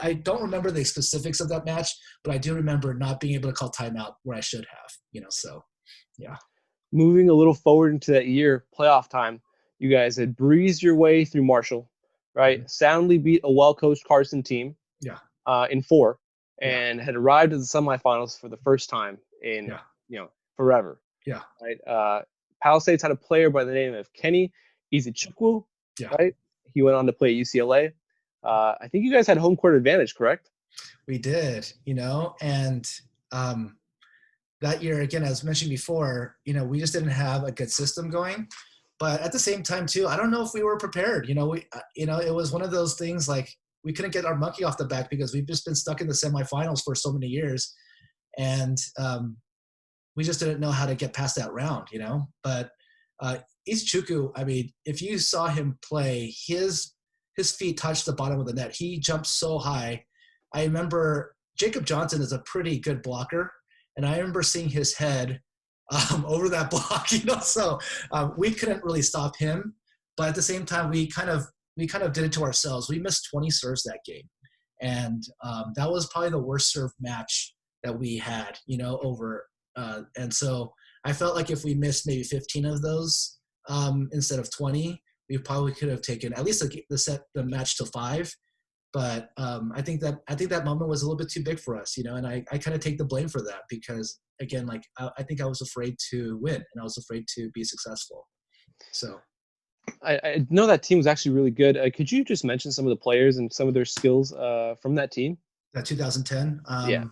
I don't remember the specifics of that match, but I do remember not being able to call timeout where I should have, so, yeah. Moving a little forward into that year, playoff time, you guys had breezed your way through Marshall, right? Mm-hmm. Soundly beat a well-coached Carson team, Yeah. In 4, Yeah. and had arrived at the semifinals for the first time in forever. Yeah. Right. Palisades had a player by the name of Kenny Izuchukwu. Yeah. Right. He went on to play at UCLA. I think you guys had home court advantage, correct? We did, and that year, again, as mentioned before, we just didn't have a good system going. But at the same time, too, I don't know if we were prepared. It was one of those things like we couldn't get our monkey off the back because we've just been stuck in the semifinals for so many years. And we just didn't know how to get past that round, But Izuchuku, I mean, if you saw him play, his feet touched the bottom of the net. He jumped so high. I remember Jacob Johnson is a pretty good blocker, and I remember seeing his head over that block, So we couldn't really stop him, but at the same time, we kind of did it to ourselves. We missed 20 serves that game, and that was probably the worst serve match that we had, over. And so I felt like if we missed maybe 15 of those instead of 20, we probably could have taken at least the match to 5. But I think that moment was a little bit too big for us, and I kind of take the blame for that because, again, like I think I was afraid to win and I was afraid to be successful. So I know that team was actually really good. Could you just mention some of the players and some of their skills from that team? That 2010? Yeah.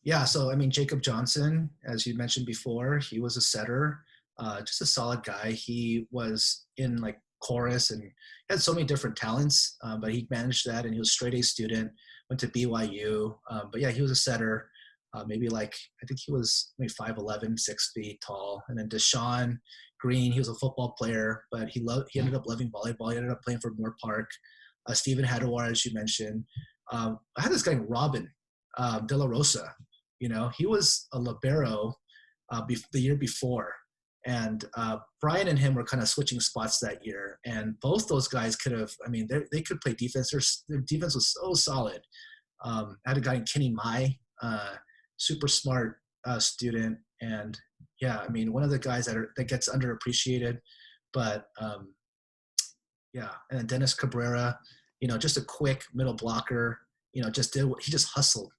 Yeah, so I mean, Jacob Johnson, as you mentioned before, he was a setter, just a solid guy. He was in like chorus and had so many different talents, but he managed that, and he was a straight A student, went to BYU. But yeah, he was a setter, maybe like, I think he was maybe 5'11", 6 feet tall. And then Deshaun Green, he was a football player, but he ended up loving volleyball. He ended up playing for Moore Park. Stephen Hadawar, as you mentioned. I had this guy, Robin De La Rosa. He was a libero the year before. And Brian and him were kind of switching spots that year. And both those guys could have, I mean, they could play defense. Their defense was so solid. I had a guy in Kenny Mai, super smart student. And yeah, I mean, one of the guys that gets underappreciated. But yeah, and then Dennis Cabrera, just a quick middle blocker, he just hustled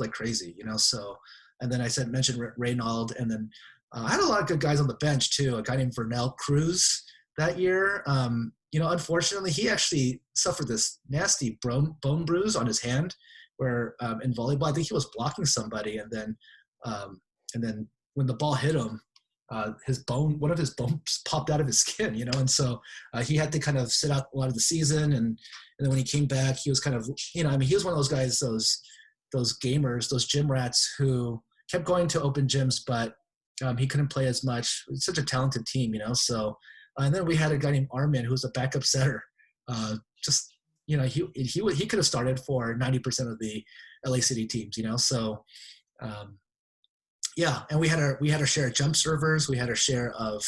like crazy, So, and then mentioned Reynald, and then I had a lot of good guys on the bench too. A guy named Vernell Cruz that year. Unfortunately, he actually suffered this nasty bone bruise on his hand, where in volleyball, I think he was blocking somebody, and then when the ball hit him, one of his bones popped out of his skin, and so he had to kind of sit out a lot of the season, and then when he came back, he was kind of, he was one of those guys, those gamers, those gym rats who kept going to open gyms, but he couldn't play as much. It's such a talented team, So, and then we had a guy named Armin, who was a backup setter. He could have started for 90% of the LA City teams, So, yeah, and we had our share of jump servers. We had our share of,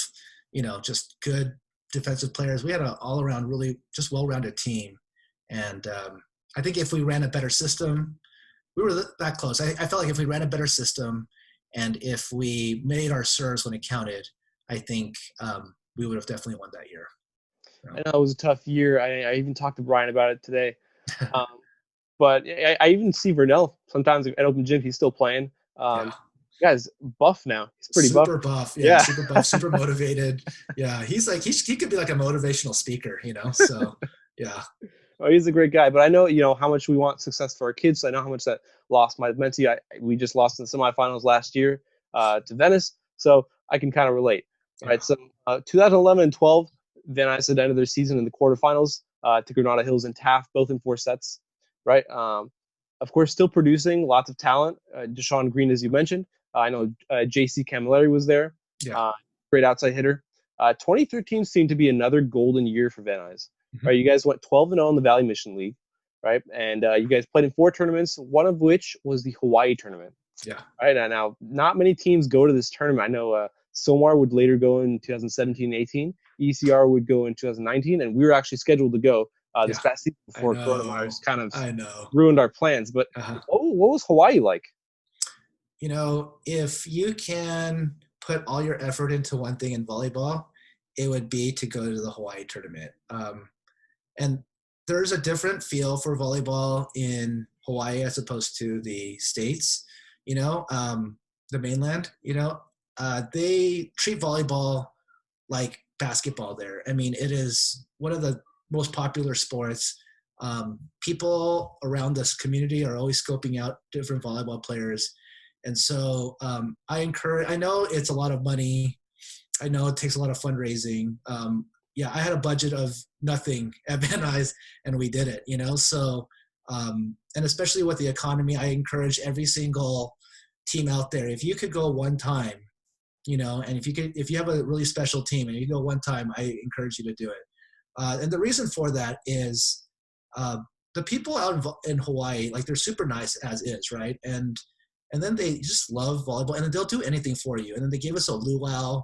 just good defensive players. We had an all-around, really just well-rounded team. And I think if we ran a better system, we were that close. I felt like if we ran a better system and if we made our serves when it counted, I think we would have definitely won that year. So. I know it was a tough year. I even talked to Brian about it today. But I even see Vernell sometimes at open gym. He's still playing. Yeah. Guy's buff now. He's pretty super buff. Yeah, super buff, super motivated. Yeah, he's like he could be like a motivational speaker, So yeah. Oh, he's a great guy. But I know, how much we want success for our kids. So I know how much that lost my mentee. We just lost in the semifinals last year to Venice, so I can kind of relate. Yeah. Right. So 2011 and 12, Van Nuys ended their season in the quarterfinals to Granada Hills and Taft, both in 4 sets. Right. Of course, still producing lots of talent. Deshaun Green, as you mentioned. I know J.C. Camilleri was there. Yeah. Great outside hitter. 2013 seemed to be another golden year for Van Nuys. Mm-hmm. Right, you guys went 12-0 in the Valley Mission League, right? And you guys played in 4 tournaments, one of which was the Hawaii tournament. Yeah. Right, and now not many teams go to this tournament. I know Somar would later go in 2017-18. ECR would go in 2019, and we were actually scheduled to go this past season before coronavirus kind of ruined our plans. But what was Hawaii like? If you can put all your effort into one thing in volleyball, it would be to go to the Hawaii tournament. And there's a different feel for volleyball in Hawaii as opposed to the States, the mainland, they treat volleyball like basketball there. I mean, it is one of the most popular sports. People around this community are always scoping out different volleyball players. And so I know it's a lot of money. I know it takes a lot of fundraising. I had a budget of nothing at Van Nuys, and we did it, So, and especially with the economy, I encourage every single team out there, if you could go one time and if you have a really special team and you go one time, I encourage you to do it. And the reason for that is the people out in Hawaii, like they're super nice as is, right? And then they just love volleyball, and then they'll do anything for you. And then they gave us a luau.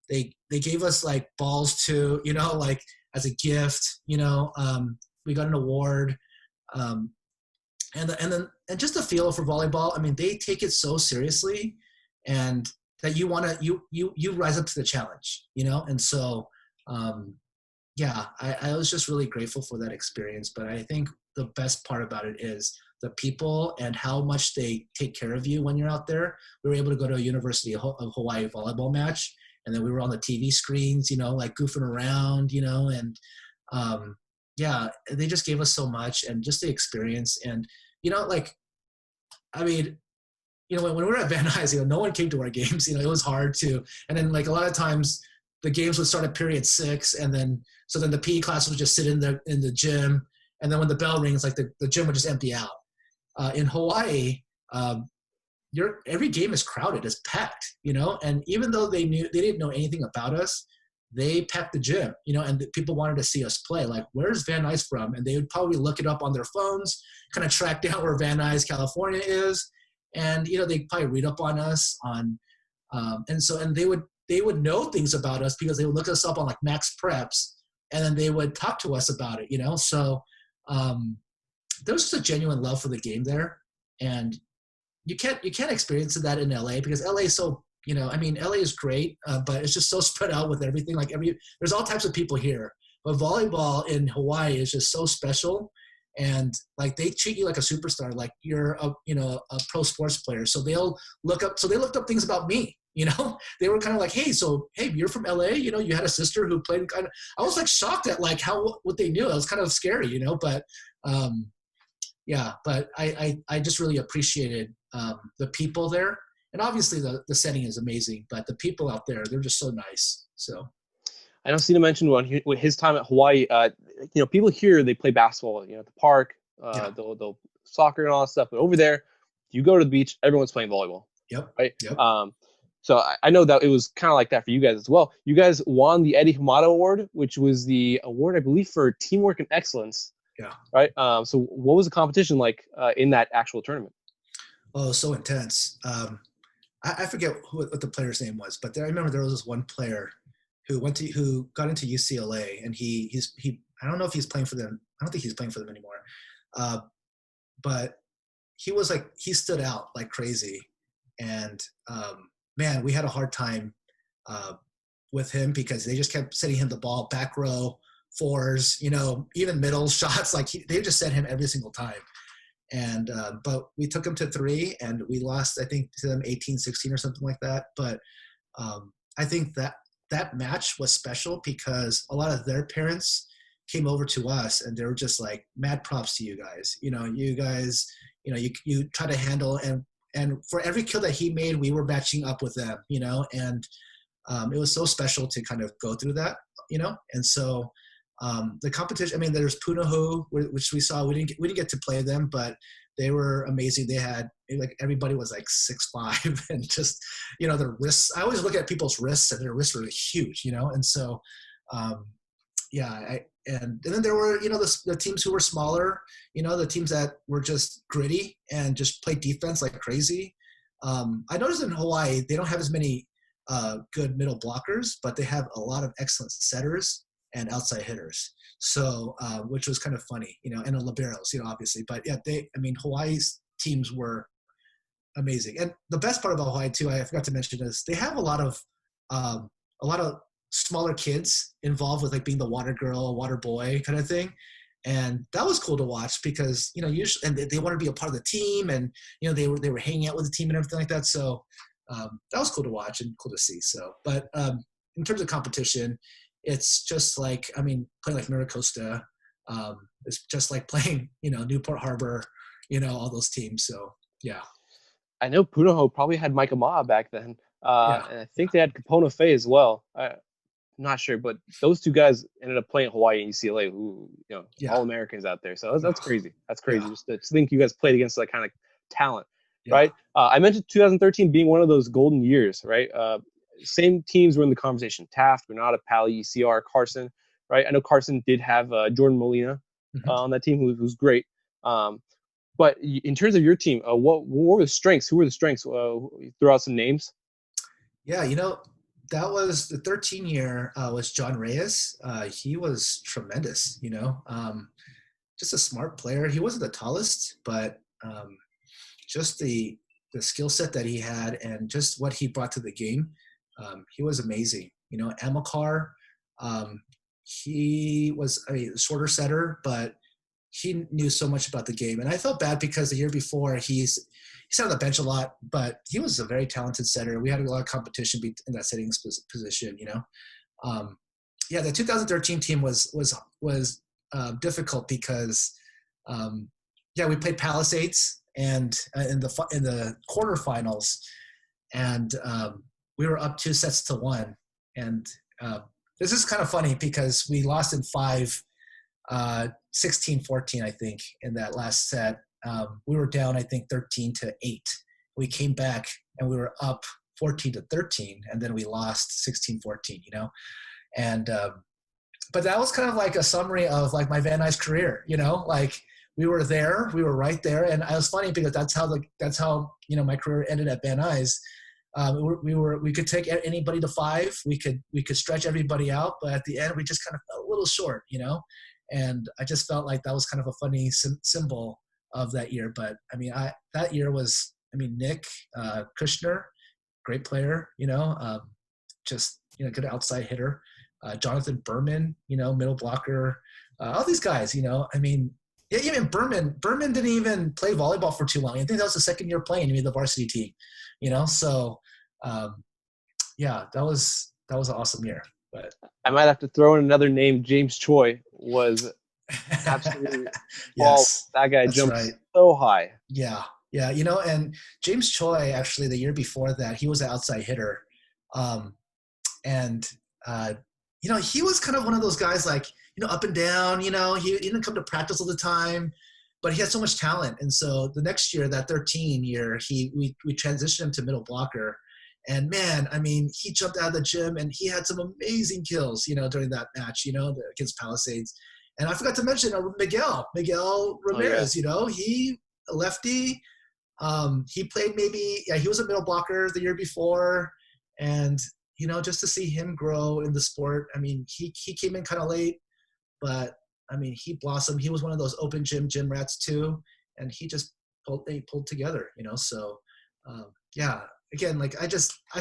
They gave us like balls too, like as a gift. We got an award, and just a feel for volleyball. I mean, they take it so seriously, and that you want to you rise up to the challenge, And so, I was just really grateful for that experience. But I think the best part about it is the people and how much they take care of you when you're out there. We were able to go to a University of Hawaii volleyball match, and then we were on the TV screens, like goofing around, and they just gave us so much, and just the experience. And when we were at Van Nuys, no one came to our games. It was hard to. And then like a lot of times the games would start at period 6, and then the PE class would just sit in the gym, and then when the bell rings, like the gym would just empty out. In Hawaii, every game is crowded, it's packed, and even though they didn't know anything about us, they packed the gym, and the people wanted to see us play. Like, where's Van Nuys from? And they would probably look it up on their phones, kind of track down where Van Nuys, California is. And, they'd probably read up on us and they would know things about us because they would look us up on like Max Preps, and then they would talk to us about it, So there was just a genuine love for the game there. And you can't experience that in LA, because LA is so, LA is great, but it's just so spread out with everything. Like there's all types of people here, but volleyball in Hawaii is just so special. And like they treat you like a superstar, like you're a pro sports player. So they looked up things about me. They were kind of like, hey, you're from LA. You had a sister who played. I was like shocked at like what they knew. It was kind of scary, But but I just really appreciated the people there, and obviously the setting is amazing. But the people out there, they're just so nice. So. I know Cena mentioned with his time at Hawaii, people here, they play basketball, at the park, they'll soccer and all that stuff. But over there, you go to the beach, everyone's playing volleyball. Yep. Right. Yep. So I know that it was kind of like that for you guys as well. You guys won the Eddie Hamada Award, which was the award, I believe, for teamwork and excellence. Yeah. Right. So what was the competition like in that actual tournament? Oh, so intense. I forget what the player's name was, but I remember there was this one player who got into UCLA, and he I don't know if he's playing for them. I don't think he's playing for them anymore. But he stood out like crazy, and man, we had a hard time with him because they just kept sending him the ball back row, fours, even middle shots. Like they just sent him every single time. And but we took him to 3, and we lost, I think, to them 18-16 or something like that. But I think that match was special because a lot of their parents came over to us, and they were just like, mad props to you guys. You guys, you try to handle, and for every kill that he made, we were matching up with them, and it was so special to kind of go through that, and so the competition, there's Punahou, which we saw, we didn't get to play them, but they were amazing. They had, like, everybody was like 6'5", and just, their wrists, I always look at people's wrists, and their wrists were huge, and so, and then there were, the teams who were smaller, the teams that were just gritty and just played defense like crazy. I noticed in Hawaii, they don't have as many good middle blockers, but they have a lot of excellent setters and outside hitters. So, which was kind of funny, and the liberos, obviously. But yeah, Hawaii's teams were amazing. And the best part about Hawaii too, I forgot to mention, is they have a lot of smaller kids involved with like being the water girl, water boy kind of thing. And that was cool to watch because, usually, and they want to be a part of the team, and, they were hanging out with the team and everything like that. So that was cool to watch and cool to see. So, but in terms of competition, it's just like, playing like Miracosta, it's just like playing, Newport Harbor, all those teams. So, yeah. I know Punahou probably had Micah Ma'a back then. And I think they had Kapona Faye as well. I'm not sure, but those two guys ended up playing Hawaii and UCLA, who, all Americans out there. So that's crazy. That's crazy. Just to think you guys played against that kind of talent, right? I mentioned 2013 being one of those golden years, right? same teams were in the conversation: Taft, Granada, Pally, ECR, Carson. Right? I know Carson did have Jordan Molina on that team, who's great. But in terms of your team, what were the strengths? Who were the strengths? Throw out some names. Yeah, that was the 13 year was John Reyes. He was tremendous, just a smart player. He wasn't the tallest, but just the skill set that he had and just what he brought to the game, he was amazing. Amilcar, he was a shorter setter, but he knew so much about the game. And I felt bad because the year before he sat on the bench a lot, but he was a very talented setter. We had a lot of competition in that setting position, the 2013 team was difficult because, we played Palisades and in the quarterfinals, and we were up 2-1. And this is kind of funny because we lost in 5, 16-14, I think, in that last set. We were down, I think, 13-8. We came back and we were up 14-13, and then we lost 16-14, And but that was kind of like a summary of like my Van Nuys career, like we were there, we were right there. And it was funny because that's how my career ended at Van Nuys. We could take anybody to 5. We could stretch everybody out, but at the end we just kind of fell a little short, And I just felt like that was kind of a funny symbol of that year. But that year was, Nick Kushner, great player, just good outside hitter. Jonathan Berman, middle blocker. All these guys, even Berman didn't even play volleyball for too long. I think that was the second year playing the varsity team, So, that was an awesome year. But I might have to throw in another name. James Choi was absolutely yes, that guy jumps so high. Yeah. And James Choi, actually, the year before that, he was an outside hitter. He was kind of one of those guys like, up and down, he didn't come to practice all the time, but he had so much talent. And so the next year, that 13 year, we transitioned him to middle blocker. And man, he jumped out of the gym and he had some amazing kills, during that match, against Palisades. And I forgot to mention Miguel Ramirez, he lefty. He played he was a middle blocker the year before. And, just to see him grow in the sport, he came in kind of late, but he blossomed. He was one of those open gym rats too. And he just pulled together, so again, like I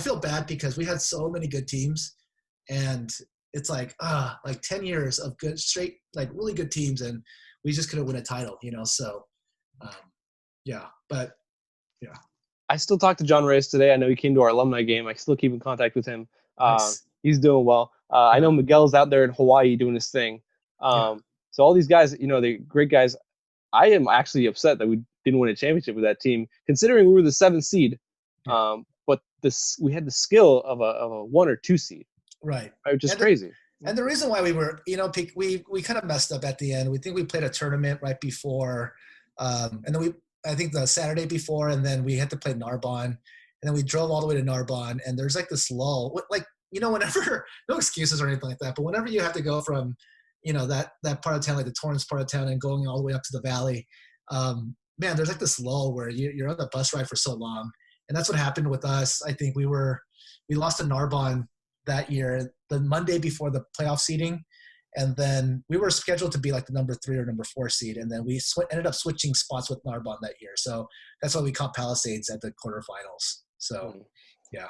feel bad because we had so many good teams, and it's like 10 years of good straight, like really good teams, and we just couldn't win a title, so but yeah. I still talk to John Reyes today. I know he came to our alumni game. I still keep in contact with him. Nice. He's doing well. I know Miguel's out there in Hawaii doing his thing. So all these guys, they're great guys. I am actually upset that we didn't win a championship with that team, considering we were the 7th seed. But we had the skill of a 1 or 2 seed. Right. Which is crazy. And the reason why we were, we kind of messed up at the end. We think we played a tournament right before, and then I think the Saturday before, and then we had to play Narbonne, and then we drove all the way to Narbonne, and there's like this lull, like, whenever, no excuses or anything like that, but whenever you have to go from, that part of town, like the Torrance part of town, and going all the way up to the valley, man, there's like this lull where you're on the bus ride for so long. And that's what happened with us. I think we lost to Narbonne that year, the Monday before the playoff seeding. And then we were scheduled to be like the number 3 or number 4 seed. And then we ended up switching spots with Narbonne that year. So that's why we caught Palisades at the quarterfinals. So, yeah.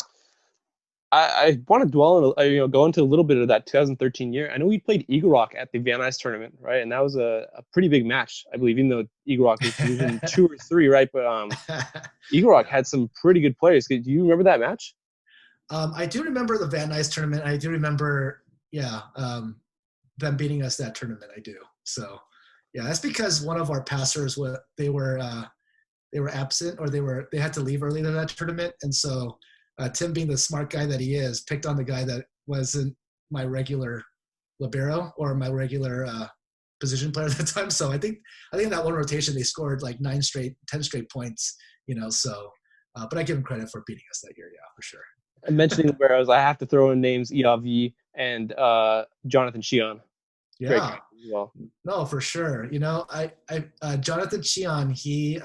I want to dwell on, go into a little bit of that 2013 year. I know we played Eagle Rock at the Van Nuys tournament, right? And that was a pretty big match, I believe, even though Eagle Rock was Division 2 or 3, right? But Eagle Rock had some pretty good players. Do you remember that match? I do remember the Van Nuys tournament. I do remember, them beating us that tournament. I do. So, that's because one of our passers they were absent, or they had to leave early to that tournament, and so Tim, being the smart guy that he is, picked on the guy that wasn't my regular libero or my regular position player at the time. So I think in that one rotation they scored like 10 straight points. So, but I give him credit for beating us that year. Yeah, for sure. mentioning Liberos, I have to throw in names E04 and Jonathan Sheon. Great guys Yeah, as well. no, for sure. Jonathan Cheon, he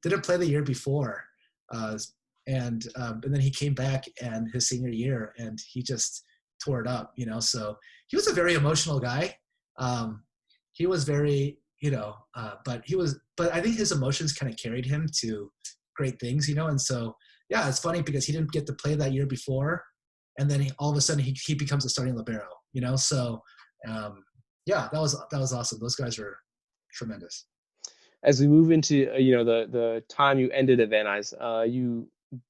didn't play the year before, uh, and then he came back and his senior year, and he just tore it up. So he was a very emotional guy. He was very, but I think his emotions kind of carried him to great things. And so yeah, it's funny because he didn't get to play that year before, and then all of a sudden he becomes a starting libero. So. Yeah, that was awesome. Those guys were tremendous. As we move into the time you ended at Van Nuys, you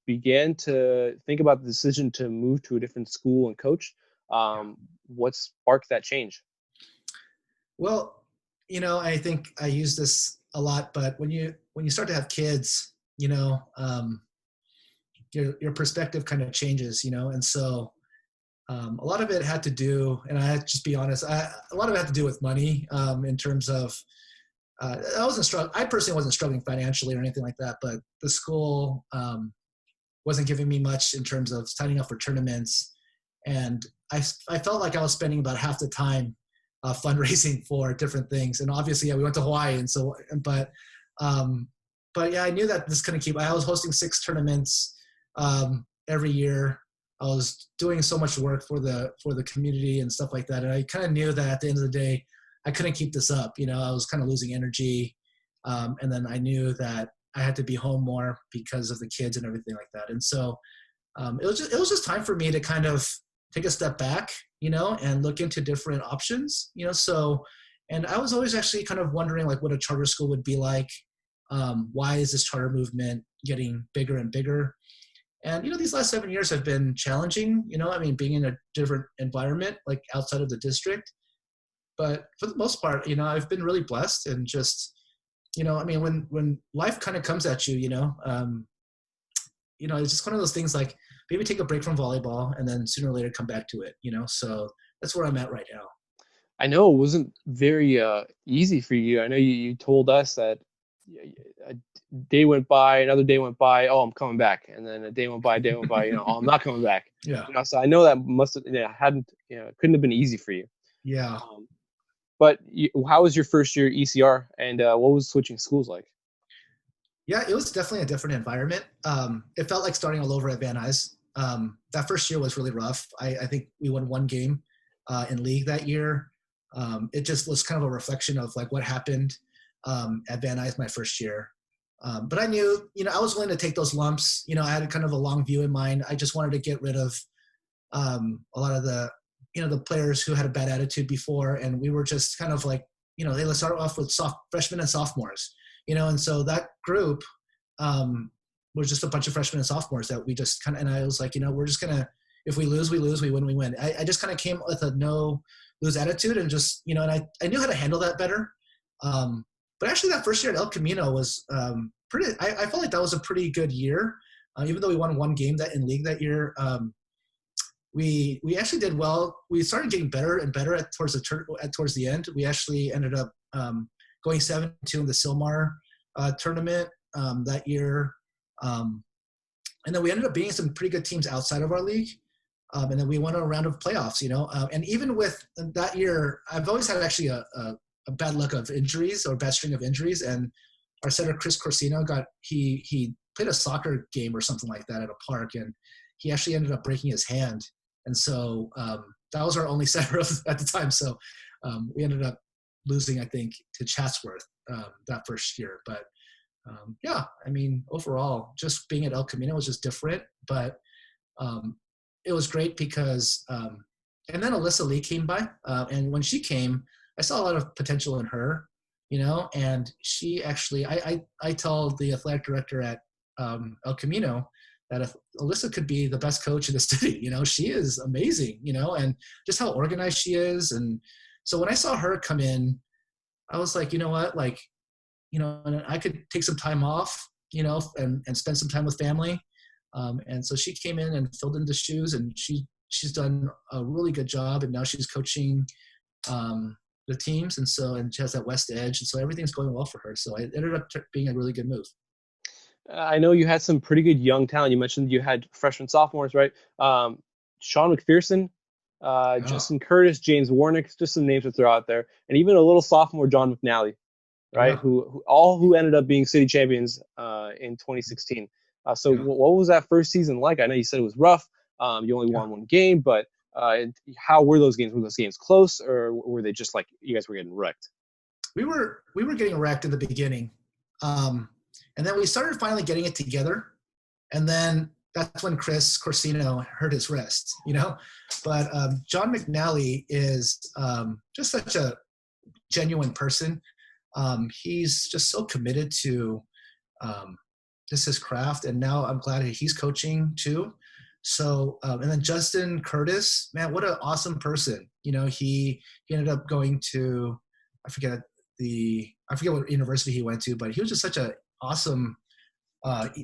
began to think about the decision to move to a different school and coach. Yeah. What sparked that change? Well, I think I use this a lot, but when you start to have kids, your perspective kind of changes, and so a lot of it had to do, and I just be honest, a lot of it had to do with money, in terms of I personally wasn't struggling financially or anything like that, but the school wasn't giving me much in terms of signing up for tournaments, and I felt like I was spending about half the time fundraising for different things. And obviously, yeah, we went to Hawaii, and so, um, but yeah, I knew that this couldn't keep. I was hosting 6 tournaments every year. I was doing so much work for the community and stuff like that, and I kind of knew that at the end of the day, I couldn't keep this up. I was kind of losing energy, and then I knew that I had to be home more because of the kids and everything like that. And so it was just time for me to kind of take a step back, and look into different options. So, and I was always actually kind of wondering like what a charter school would be like. Why is this charter movement getting bigger and bigger? And these last 7 years have been challenging. Being in a different environment, like outside of the district. But for the most part, I've been really blessed, and just, when life kind of comes at you, it's just one of those things like maybe take a break from volleyball and then sooner or later come back to it. So that's where I'm at right now. I know it wasn't very easy for you. I know you told us that a day went by, another day went by. Oh, I'm coming back, and then a day went by, day went by. Oh, I'm not coming back. Yeah. So I know that must have hadn't couldn't have been easy for you. Yeah. But how was your first year ECR, and what was switching schools like? Yeah, it was definitely a different environment. It felt like starting all over at Van Nuys. That first year was really rough. I think we won 1 game in league that year. It just was kind of a reflection of like what happened at Van Nuys my first year. But I knew, I was willing to take those lumps. I had kind of a long view in mind. I just wanted to get rid of a lot of the players who had a bad attitude before, and we were just kind of like, let's start off with freshmen and sophomores. And so that group was just a bunch of freshmen and sophomores that we just kind of, and I was like, we're just going to, if we lose, we lose, we win, we win. I just kind of came with a no lose attitude, and just, and I knew how to handle that better. But actually that first year at El Camino was I felt like that was a pretty good year. Even though we won 1 game that in league that year, we actually did well. We started getting better and better towards the end. We actually ended up going 7-2 in the Silmar tournament that year. And then we ended up beating some pretty good teams outside of our league. And then we won a round of playoffs, and even with that year, I've always had actually a bad luck of injuries, or bad string of injuries. And our setter, Chris Corsino, he played a soccer game or something like that at a park, and he actually ended up breaking his hand. And so that was our only setter at the time. So we ended up losing, I think, to Chatsworth that first year. But yeah, overall, just being at El Camino was just different. But it was great because, and then Alyssa Lee came by. And when she came, I saw a lot of potential in her, and she actually, I told the athletic director at El Camino that if Alyssa could be the best coach in the city. She is amazing, and just how organized she is. And so when I saw her come in, I was like, you know what, like, and I could take some time off, and spend some time with family. And so she came in and filled in the shoes, and she's done a really good job. And now she's coaching the teams. And she has that West Edge. And so everything's going well for her. So it ended up being a really good move. I know you had some pretty good young talent. You mentioned you had freshmen, sophomores, right? Sean McPherson, Oh, Justin Curtis, James Warnick, just some names to throw out there, and even a little sophomore John McNally, right? yeah. Who ended up being city champions in 2016. So Yeah. what was that first season like? I know you said it was rough. You only Yeah. won one game, but how were those games? Were those games close, or were they just like you guys were getting wrecked? We were getting wrecked in the beginning, um, and then we started finally getting it together, and then that's when Chris Corsino hurt his wrist, you know. But John McNally is just such a genuine person. He's just so committed to um, just his craft, and now I'm glad he's coaching too. So and then Justin Curtis, man, what an awesome person. You know, he ended up going to I forget I forget what university he went to, but he was just such a awesome,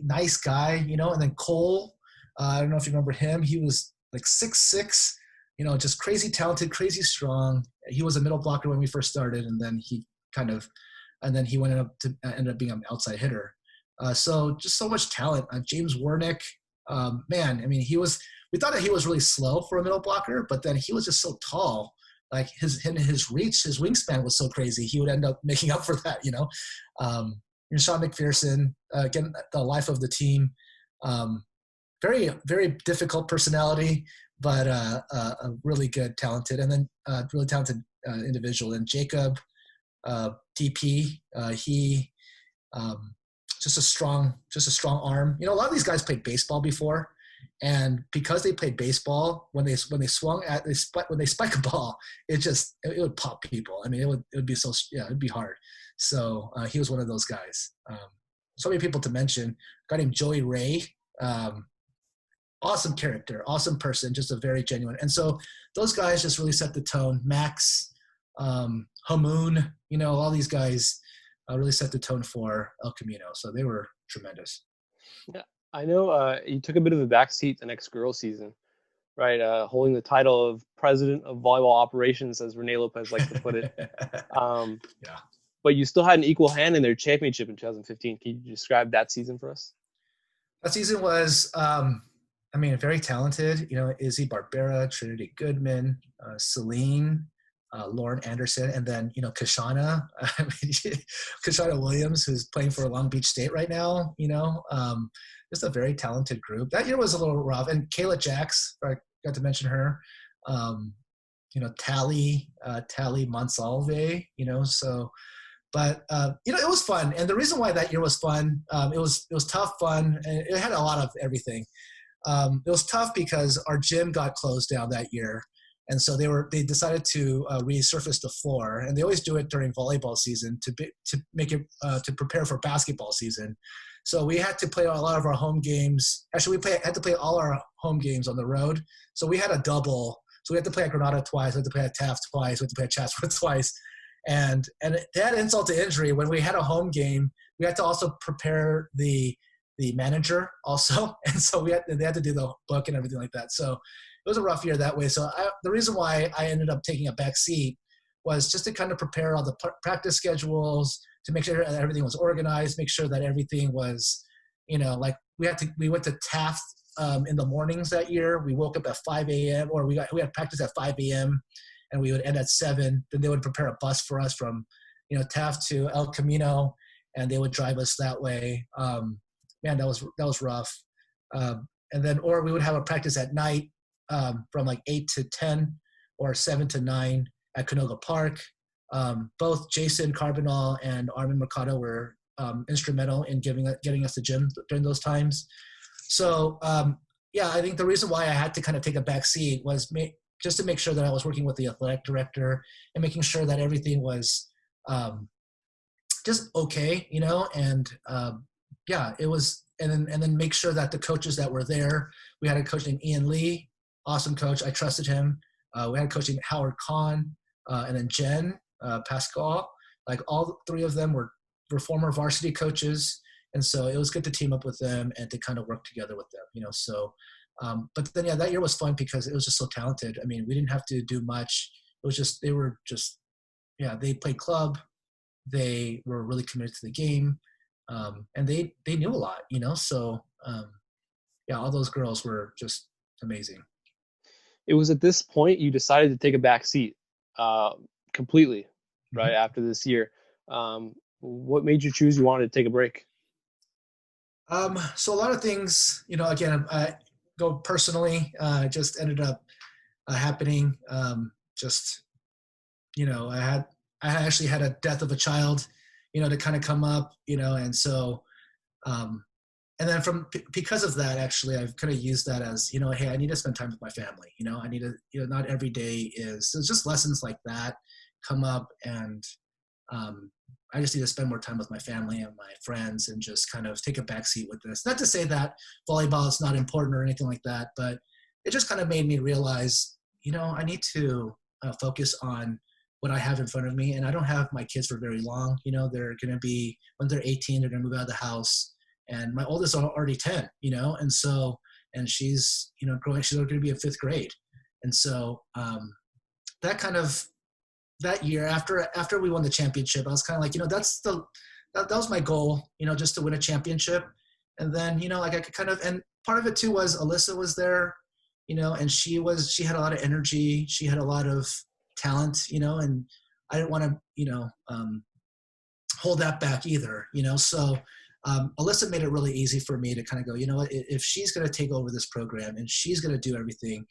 nice guy. You know, and then Cole, I don't know if you remember him. He was like 6'6", you know, just crazy talented, crazy strong. He was a middle blocker when we first started, and then kind of, and then he ended up being an outside hitter. So just so much talent. James Wernick, man, I mean, we thought that he was really slow for a middle blocker, but then he was just so tall. Like his reach, his wingspan was so crazy. He would end up making up for that, you know. And Sean McPherson, again, the life of the team. Um, very, very difficult personality, but a really good, talented, and then really talented individual. And Jacob, DP, he um, just a strong arm. You know, a lot of these guys played baseball before, and because they played baseball, when they when they spike a ball, it would pop people. I mean, it would be so it'd be hard. So he was one of those guys. So many people to mention. A guy named Joey Ray. Um, Awesome character, awesome person, just a very genuine. And so those guys just really set the tone. Max, Hamoon, you know, all these guys really set the tone for El Camino. So they were tremendous. Yeah, I know you took a bit of a backseat the next girls season, right? Holding the title of president of volleyball operations, as Renee Lopez likes to put it. Um, Yeah. but you still had an equal hand in their championship in 2015. Can you describe that season for us? That season was, I mean, very talented. You know, Izzy Barbera, Trinity Goodman, Celine, Lauren Anderson, and then you know Kashana. I mean, Kashana Williams, who's playing for Long Beach State right now. You know, just a very talented group. That year was a little rough, and Kayla Jax, I got to mention her. Um, you know, Tally Monsalve. You know, so but you know, it was fun, and the reason why that year was fun, it was tough fun, and it had a lot of everything. It was tough because our gym got closed down that year, and so they decided to resurface the floor, and they always do it during volleyball season to make it to prepare for basketball season. So we had to play a lot of our home games. Actually, had to play all our home games on the road. So we had a double. So we had to play at Granada twice. We had to play at Taft twice. We had to play at Chatsworth twice. And to add insult to injury, when we had a home game, we had to also prepare the manager also, and so they had to do the book and everything like that. So it was a rough year that way. So the reason why I ended up taking a back seat was just to kind of prepare all the practice schedules, to make sure that everything was organized, make sure that everything was, you know, like we went to Taft in the mornings that year. We woke up at 5 a.m. or we had practice at 5 a.m. and we would end at 7. Then they would prepare a bus for us from, you know, Taft to El Camino, and they would drive us that way. Man, that was rough. And then, or we would have a practice at night from like 8 to 10 or 7 to 9 at Canoga Park. Both Jason Carbonell and Armin Mercado were instrumental in getting us the gym during those times. So, yeah, I think the reason why I had to kind of take a back seat was just to make sure that I was working with the athletic director and making sure that everything was just okay, you know, and yeah, it was, and then make sure that the coaches that were there, we had a coach named Ian Lee, awesome coach, I trusted him. We had a coach named Howard Kahn, and then Jen Pascal, like all 3 of them were former varsity coaches, and so it was good to team up with them and to kind of work together with them, you know. So, but then yeah, that year was fun because it was just so talented. I mean, we didn't have to do much. It was just yeah, they played club. They were really committed to the game. And they knew a lot, so yeah, all those girls were just amazing. It was at this point you decided to take a back seat uh, completely, right Mhm. after this year. What made you choose you wanted to take a break? So a lot of things, again, I go personally, just ended up happening. Just, I actually had a death of a child, to kind of come up, and so, um, and then because of that, actually, I've kind of used that as, hey, I need to spend time with my family. I need to, not every day is, so it's just lessons like that come up, and um, I just need to spend more time with my family and my friends and just kind of take a backseat with this. Not to say that volleyball is not important or anything like that, but it just kind of made me realize, I need to focus on what I have in front of me. And I don't have my kids for very long. They're going to be, when they're 18, they're going to move out of the house. And my oldest is already 10, and so, and she's, growing, she's going to be in fifth grade. And so that kind of, that year after we won the championship, I was kind of like, that was my goal, just to win a championship. And then, like I could kind of, and part of it too was Alyssa was there, and she had a lot of energy. She had a lot of talent, and I didn't want to, hold that back either, so Alyssa made it really easy for me to kind of go, what, if she's going to take over this program and she's going to do everything,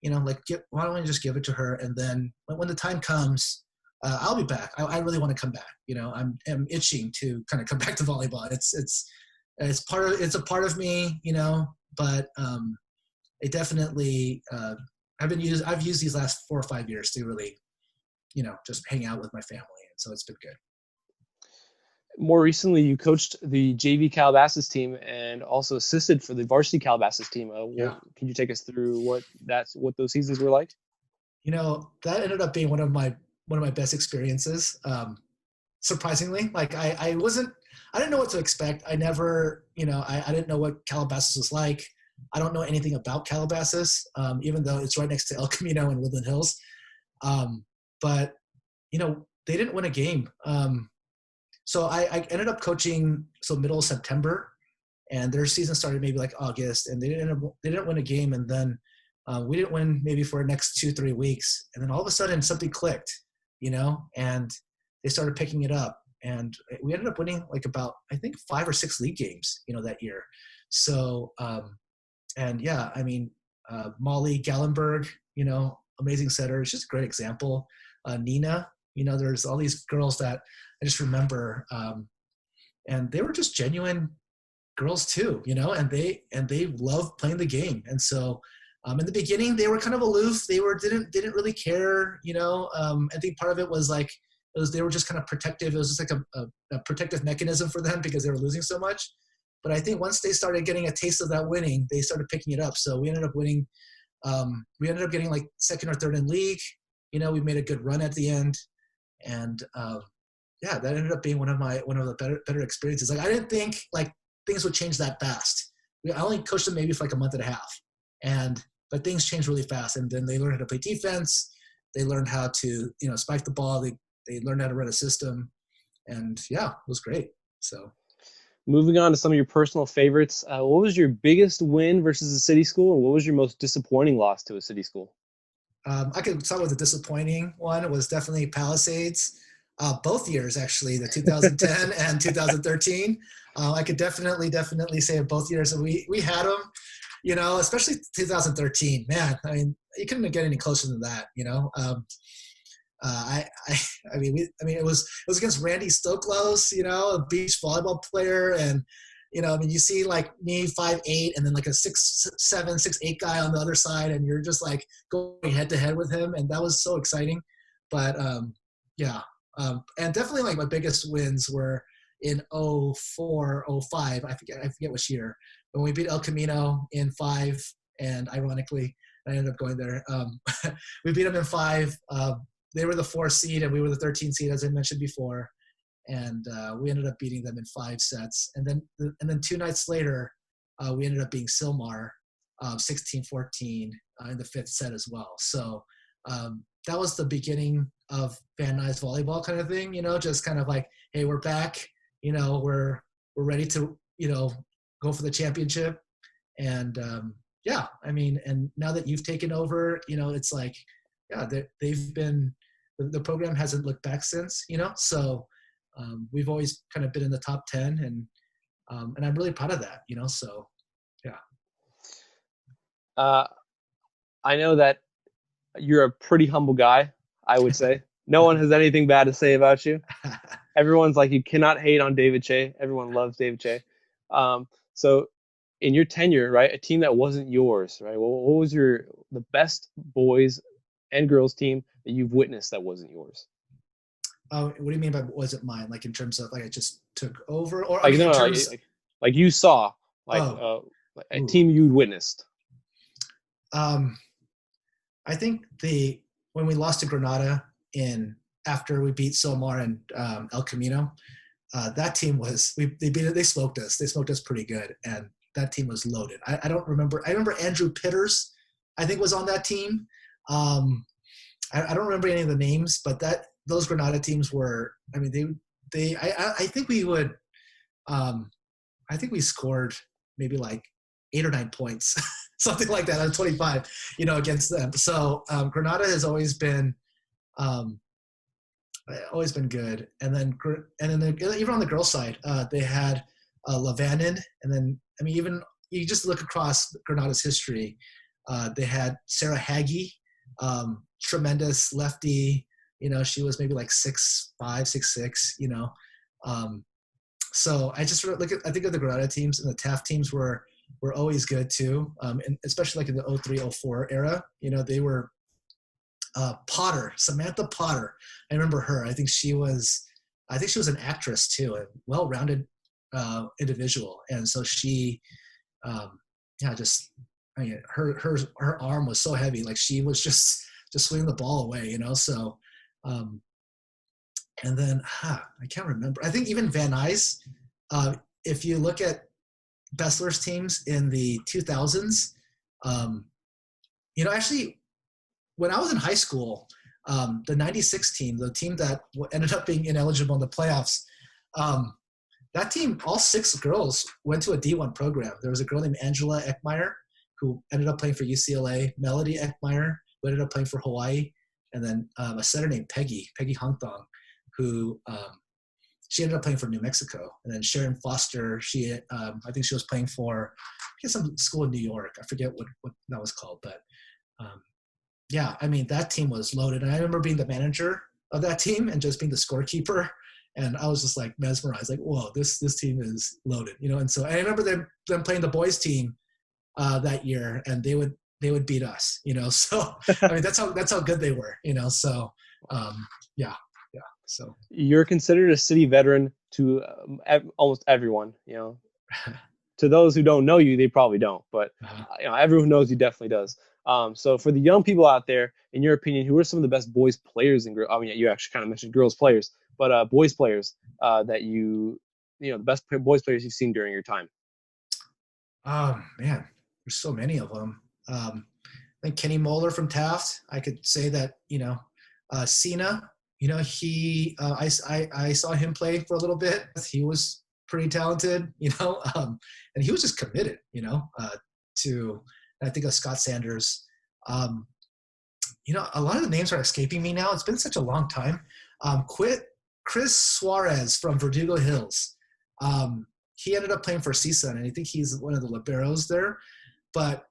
why don't we just give it to her? And then when the time comes, I'll be back. I really want to come back. I'm itching to kind of come back to volleyball. It's a part of me, but it definitely, I've used these last 4 or 5 years to really, just hang out with my family. And so it's been good. More recently, you coached the JV Calabasas team and also assisted for the varsity Calabasas team. Yeah. Can you take us through what those seasons were like? That ended up being one of my best experiences. Surprisingly, like I didn't know what to expect. I never, I didn't know what Calabasas was like. I don't know anything about Calabasas, even though it's right next to El Camino and Woodland Hills. But they didn't win a game. So I ended up coaching middle of September, and their season started maybe like August, and they didn't win a game, and then we didn't win maybe for the next 2-3 weeks, and then all of a sudden something clicked, and they started picking it up, and we ended up winning like about, I think, 5 or 6 league games, that year. So and yeah, I mean, Molly Gallenberg, amazing setter. It's just a great example. Nina, there's all these girls that I just remember, and they were just genuine girls too, and they love playing the game. And so in the beginning they were kind of aloof. They didn't really care, I think part of it was like, they were just kind of protective. It was just like a protective mechanism for them because they were losing so much. But I think once they started getting a taste of that winning, they started picking it up. So we ended up winning. We ended up getting like second or third in league. We made a good run at the end, and yeah, that ended up being one of the better experiences. Like I didn't think like things would change that fast. I only coached them maybe for like a month and a half, but things changed really fast. And then they learned how to play defense. They learned how to spike the ball. They learned how to run a system, and yeah, it was great. So Moving on to some of your personal favorites, what was your biggest win versus a city school, and what was your most disappointing loss to a city school? I could start with the disappointing one. It was definitely Palisades. Both years, actually, the 2010 and 2013. I could definitely say both years that we had them, especially 2013. Man, I mean, you couldn't get any closer than that, I, I, I mean, it was against Randy Stoklos, a beach volleyball player, and I mean, you see like me 5'8", and then like a 6'7", 6'8" guy on the other side, and you're just like going head to head with him, and that was so exciting. But yeah, and definitely like my biggest wins were in 04, 05. I forget which year, when we beat El Camino in 5, and ironically, I ended up going there. We beat them in 5. They were the 4 seed, and we were the 13 seed, as I mentioned before. And we ended up beating them in 5 sets. And then 2 nights later, we ended up being Silmar, 16-14 in the 5th set as well. So that was the beginning of Van Nuys volleyball kind of thing, just kind of like, hey, we're back. We're we're ready to, go for the championship. And yeah, I mean, and now that you've taken over, it's like, yeah, they've been, the program hasn't looked back since, so we've always kind of been in the top 10, and I'm really proud of that, so yeah. I know that you're a pretty humble guy, I would say. No one has anything bad to say about you. Everyone's like, you cannot hate on David Chae. Everyone loves David Chae. So in your tenure, right, a team that wasn't yours, right? What was the best boys and girls team that you've witnessed that wasn't yours? What do you mean by wasn't mine? Like in terms of like I just took over, or I Like mean in no, terms. like you saw a Ooh. team you'd witnessed. I think when we lost to Granada after we beat Silmar and El Camino, that team was they smoked us. They smoked us pretty good, and that team was loaded. I don't remember. I remember Andrew Pitters, I think, was on that team. I don't remember any of the names, but those Granada teams were. I mean, I think we would. I think we scored maybe like 8 or 9 points, something like that, out of 25, against them. So Granada has always been good. And then even on the girls' side, they had Levanon, and then I mean, even you just look across Granada's history, they had Sarah Haggy, tremendous lefty. She was maybe like 6'5", 6'6", so I just I think of the Granada teams, and the Taft teams were always good too, and especially like in the 03, 04 era. They were Samantha Potter. I remember her. I think she was an actress too, a well-rounded individual, and so she, just I mean, her arm was so heavy, like she was just swinging the ball away, So. And then I can't remember. I think even Van Nuys, if you look at Bessler's teams in the 2000s, actually, when I was in high school, the 96 team, the team that ended up being ineligible in the playoffs, that team, all 6 girls went to a D1 program. There was a girl named Angela Eckmeyer who ended up playing for UCLA, Melody Eckmeyer, who ended up playing for Hawaii, and then a setter named Peggy Hongthong, who she ended up playing for New Mexico. And then Sharon Foster, I think she was playing for some school in New York. I forget what that was called, but yeah, I mean, that team was loaded. And I remember being the manager of that team and just being the scorekeeper. And I was just like mesmerized, like, whoa, this team is loaded, And so I remember them playing the boys team that year, and they would beat us, So I mean, that's how good they were, So yeah. So you're considered a city veteran to almost everyone, To those who don't know you, they probably don't, but everyone who knows you definitely does. So for the young people out there, in your opinion, who are some of the best boys players in girls? I mean, you actually kind of mentioned girls players, but boys players that the best boys players you've seen during your time. Oh man, there's so many of them. I think Kenny Moeller from Taft. I could say that, Cena. He I saw him play for a little bit. He was pretty talented, and he was just committed, to. I think of Scott Sanders. A lot of the names are escaping me now. It's been such a long time. Chris Suarez from Verdugo Hills. He ended up playing for CSUN, and I think he's one of the liberos there. But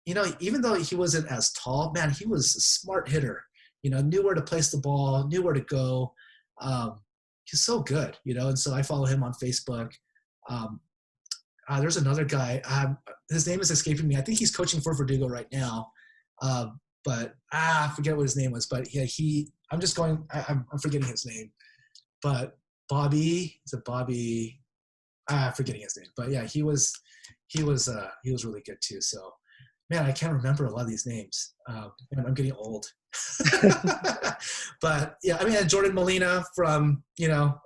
even though he wasn't as tall, man, he was a smart hitter. Knew where to place the ball, knew where to go. He's so good, and so I follow him on Facebook. There's another guy. His name is escaping me. I think he's coaching for Verdugo right now. But I forget what his name was. But yeah, I'm just going. I'm forgetting his name. But Bobby, is it Bobby? Forgetting his name. But yeah, he was really good too. So, man, I can't remember a lot of these names. I'm getting old. But yeah, I mean, Jordan Molina from,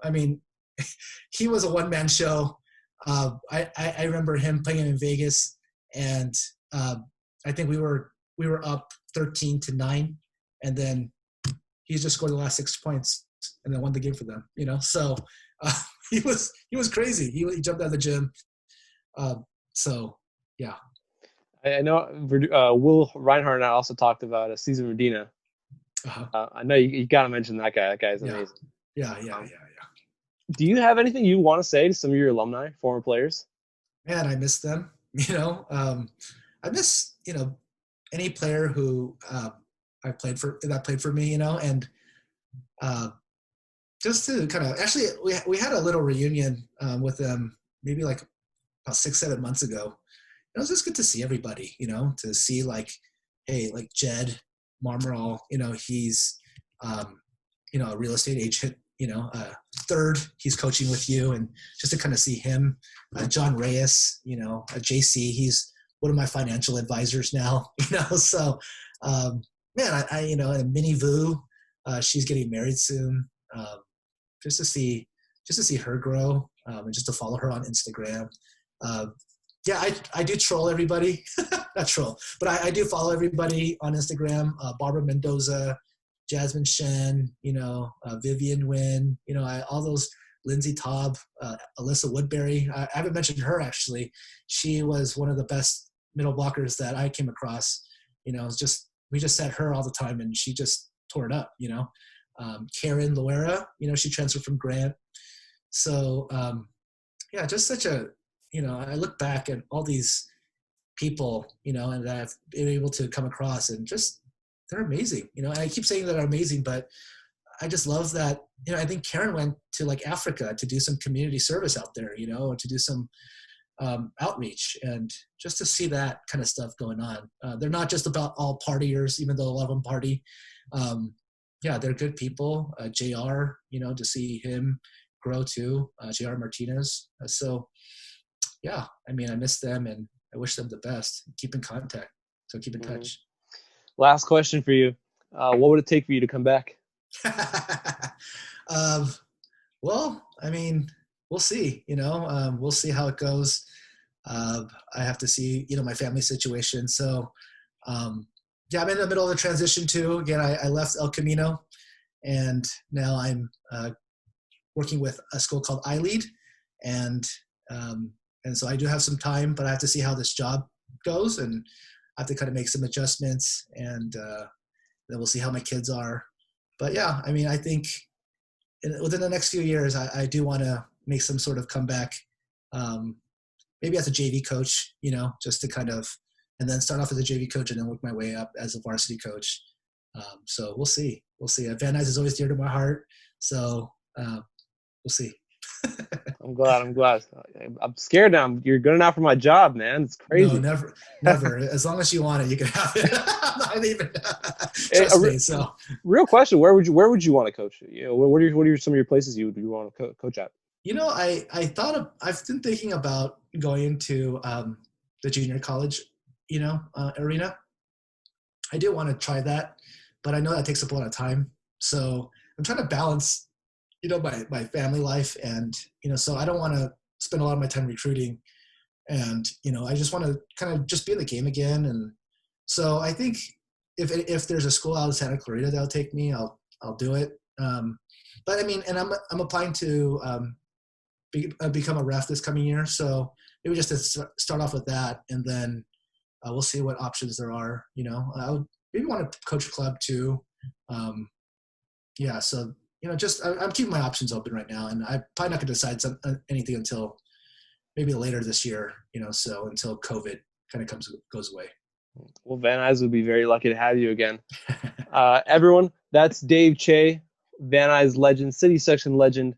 I mean, he was a one-man show. I remember him playing in Vegas, and I think we were up 13-9, and then he just scored the last 6 points and then won the game for them. So he was crazy. He jumped out of the gym. So yeah. I know Will Reinhardt and I also talked about Cesar Medina. Uh-huh. I know you got to mention that guy. That guy is Yeah. amazing. Yeah. Do you have anything you want to say to some of your alumni, former players? Man, I miss them. I miss any player who that played for me. And uh, just to kind of actually we had a little reunion with them maybe like about 6-7 months ago. It was just good to see everybody. To see like, hey, like Jed Marmarol. He's a real estate agent. Third, he's coaching with you, and just to kind of see him. John Reyes, JC, he's one of my financial advisors now. So man, and Minnie Vu, she's getting married soon. Just to see her grow, and just to follow her on Instagram. Yeah, I do troll everybody. Not troll, but I do follow everybody on Instagram. Barbara Mendoza, Jasmine Shen, Vivian Nguyen, all those, Lindsay Taub, Alyssa Woodbury. I haven't mentioned her actually. She was one of the best middle blockers that I came across. We just sat her all the time, and she just tore it up. Karen Loera, she transferred from Grant. So yeah, just such a, I look back at all these people, and that I've been able to come across, and just they're amazing. And I keep saying that they're amazing, but I just love that. I think Karen went to like Africa to do some community service out there, or to do some outreach, and just to see that kind of stuff going on. They're not just about all partiers, even though a lot of them party. Yeah, they're good people. JR, to see him grow too. JR Martinez. So yeah, I miss them, and I wish them the best. Keep in contact. So keep in touch. Last question for you. What would it take for you to come back? Well, we'll see. We'll see how it goes. I have to see, my family situation. So, yeah, I'm in the middle of the transition too. Again, I left El Camino, and now I'm working with a school called iLead, and so I do have some time, but I have to see how this job goes, and I have to kind of make some adjustments, and then we'll see how my kids are. But yeah, I think within the next few years, I do want to make some sort of comeback, maybe as a JV coach, just to kind of, and then start off as a JV coach and then work my way up as a varsity coach. So we'll see. Van Nuys is always dear to my heart. So we'll see. I'm glad. I'm scared now. You're good enough for my job, man. It's crazy. No, never. As long as you want it, you can have it. I'm not even. Trust me. So, real question: Where would you want to coach? What are some of your places you want to coach at? I've been thinking about going to the junior college, arena. I do want to try that, but I know that takes up a lot of time. So I'm trying to balance, my family life, and so I don't want to spend a lot of my time recruiting, and I just want to kind of just be in the game again. And so I think if there's a school out of Santa Clarita that'll take me, I'll do it. But and I'm applying to become a ref this coming year, so maybe just to start off with that, and then we'll see what options there are. I would maybe want to coach a club too. Yeah, so I'm keeping my options open right now, and I'm probably not going to decide anything until maybe later this year. So until COVID kind of goes away. Well, Van Nuys would be very lucky to have you again. Everyone, that's Dave Chae, Van Nuys legend, City Section legend.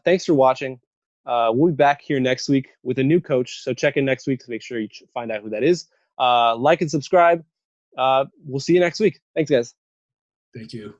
Thanks for watching. We'll be back here next week with a new coach, so check in next week to make sure you find out who that is. Like and subscribe. We'll see you next week. Thanks, guys. Thank you.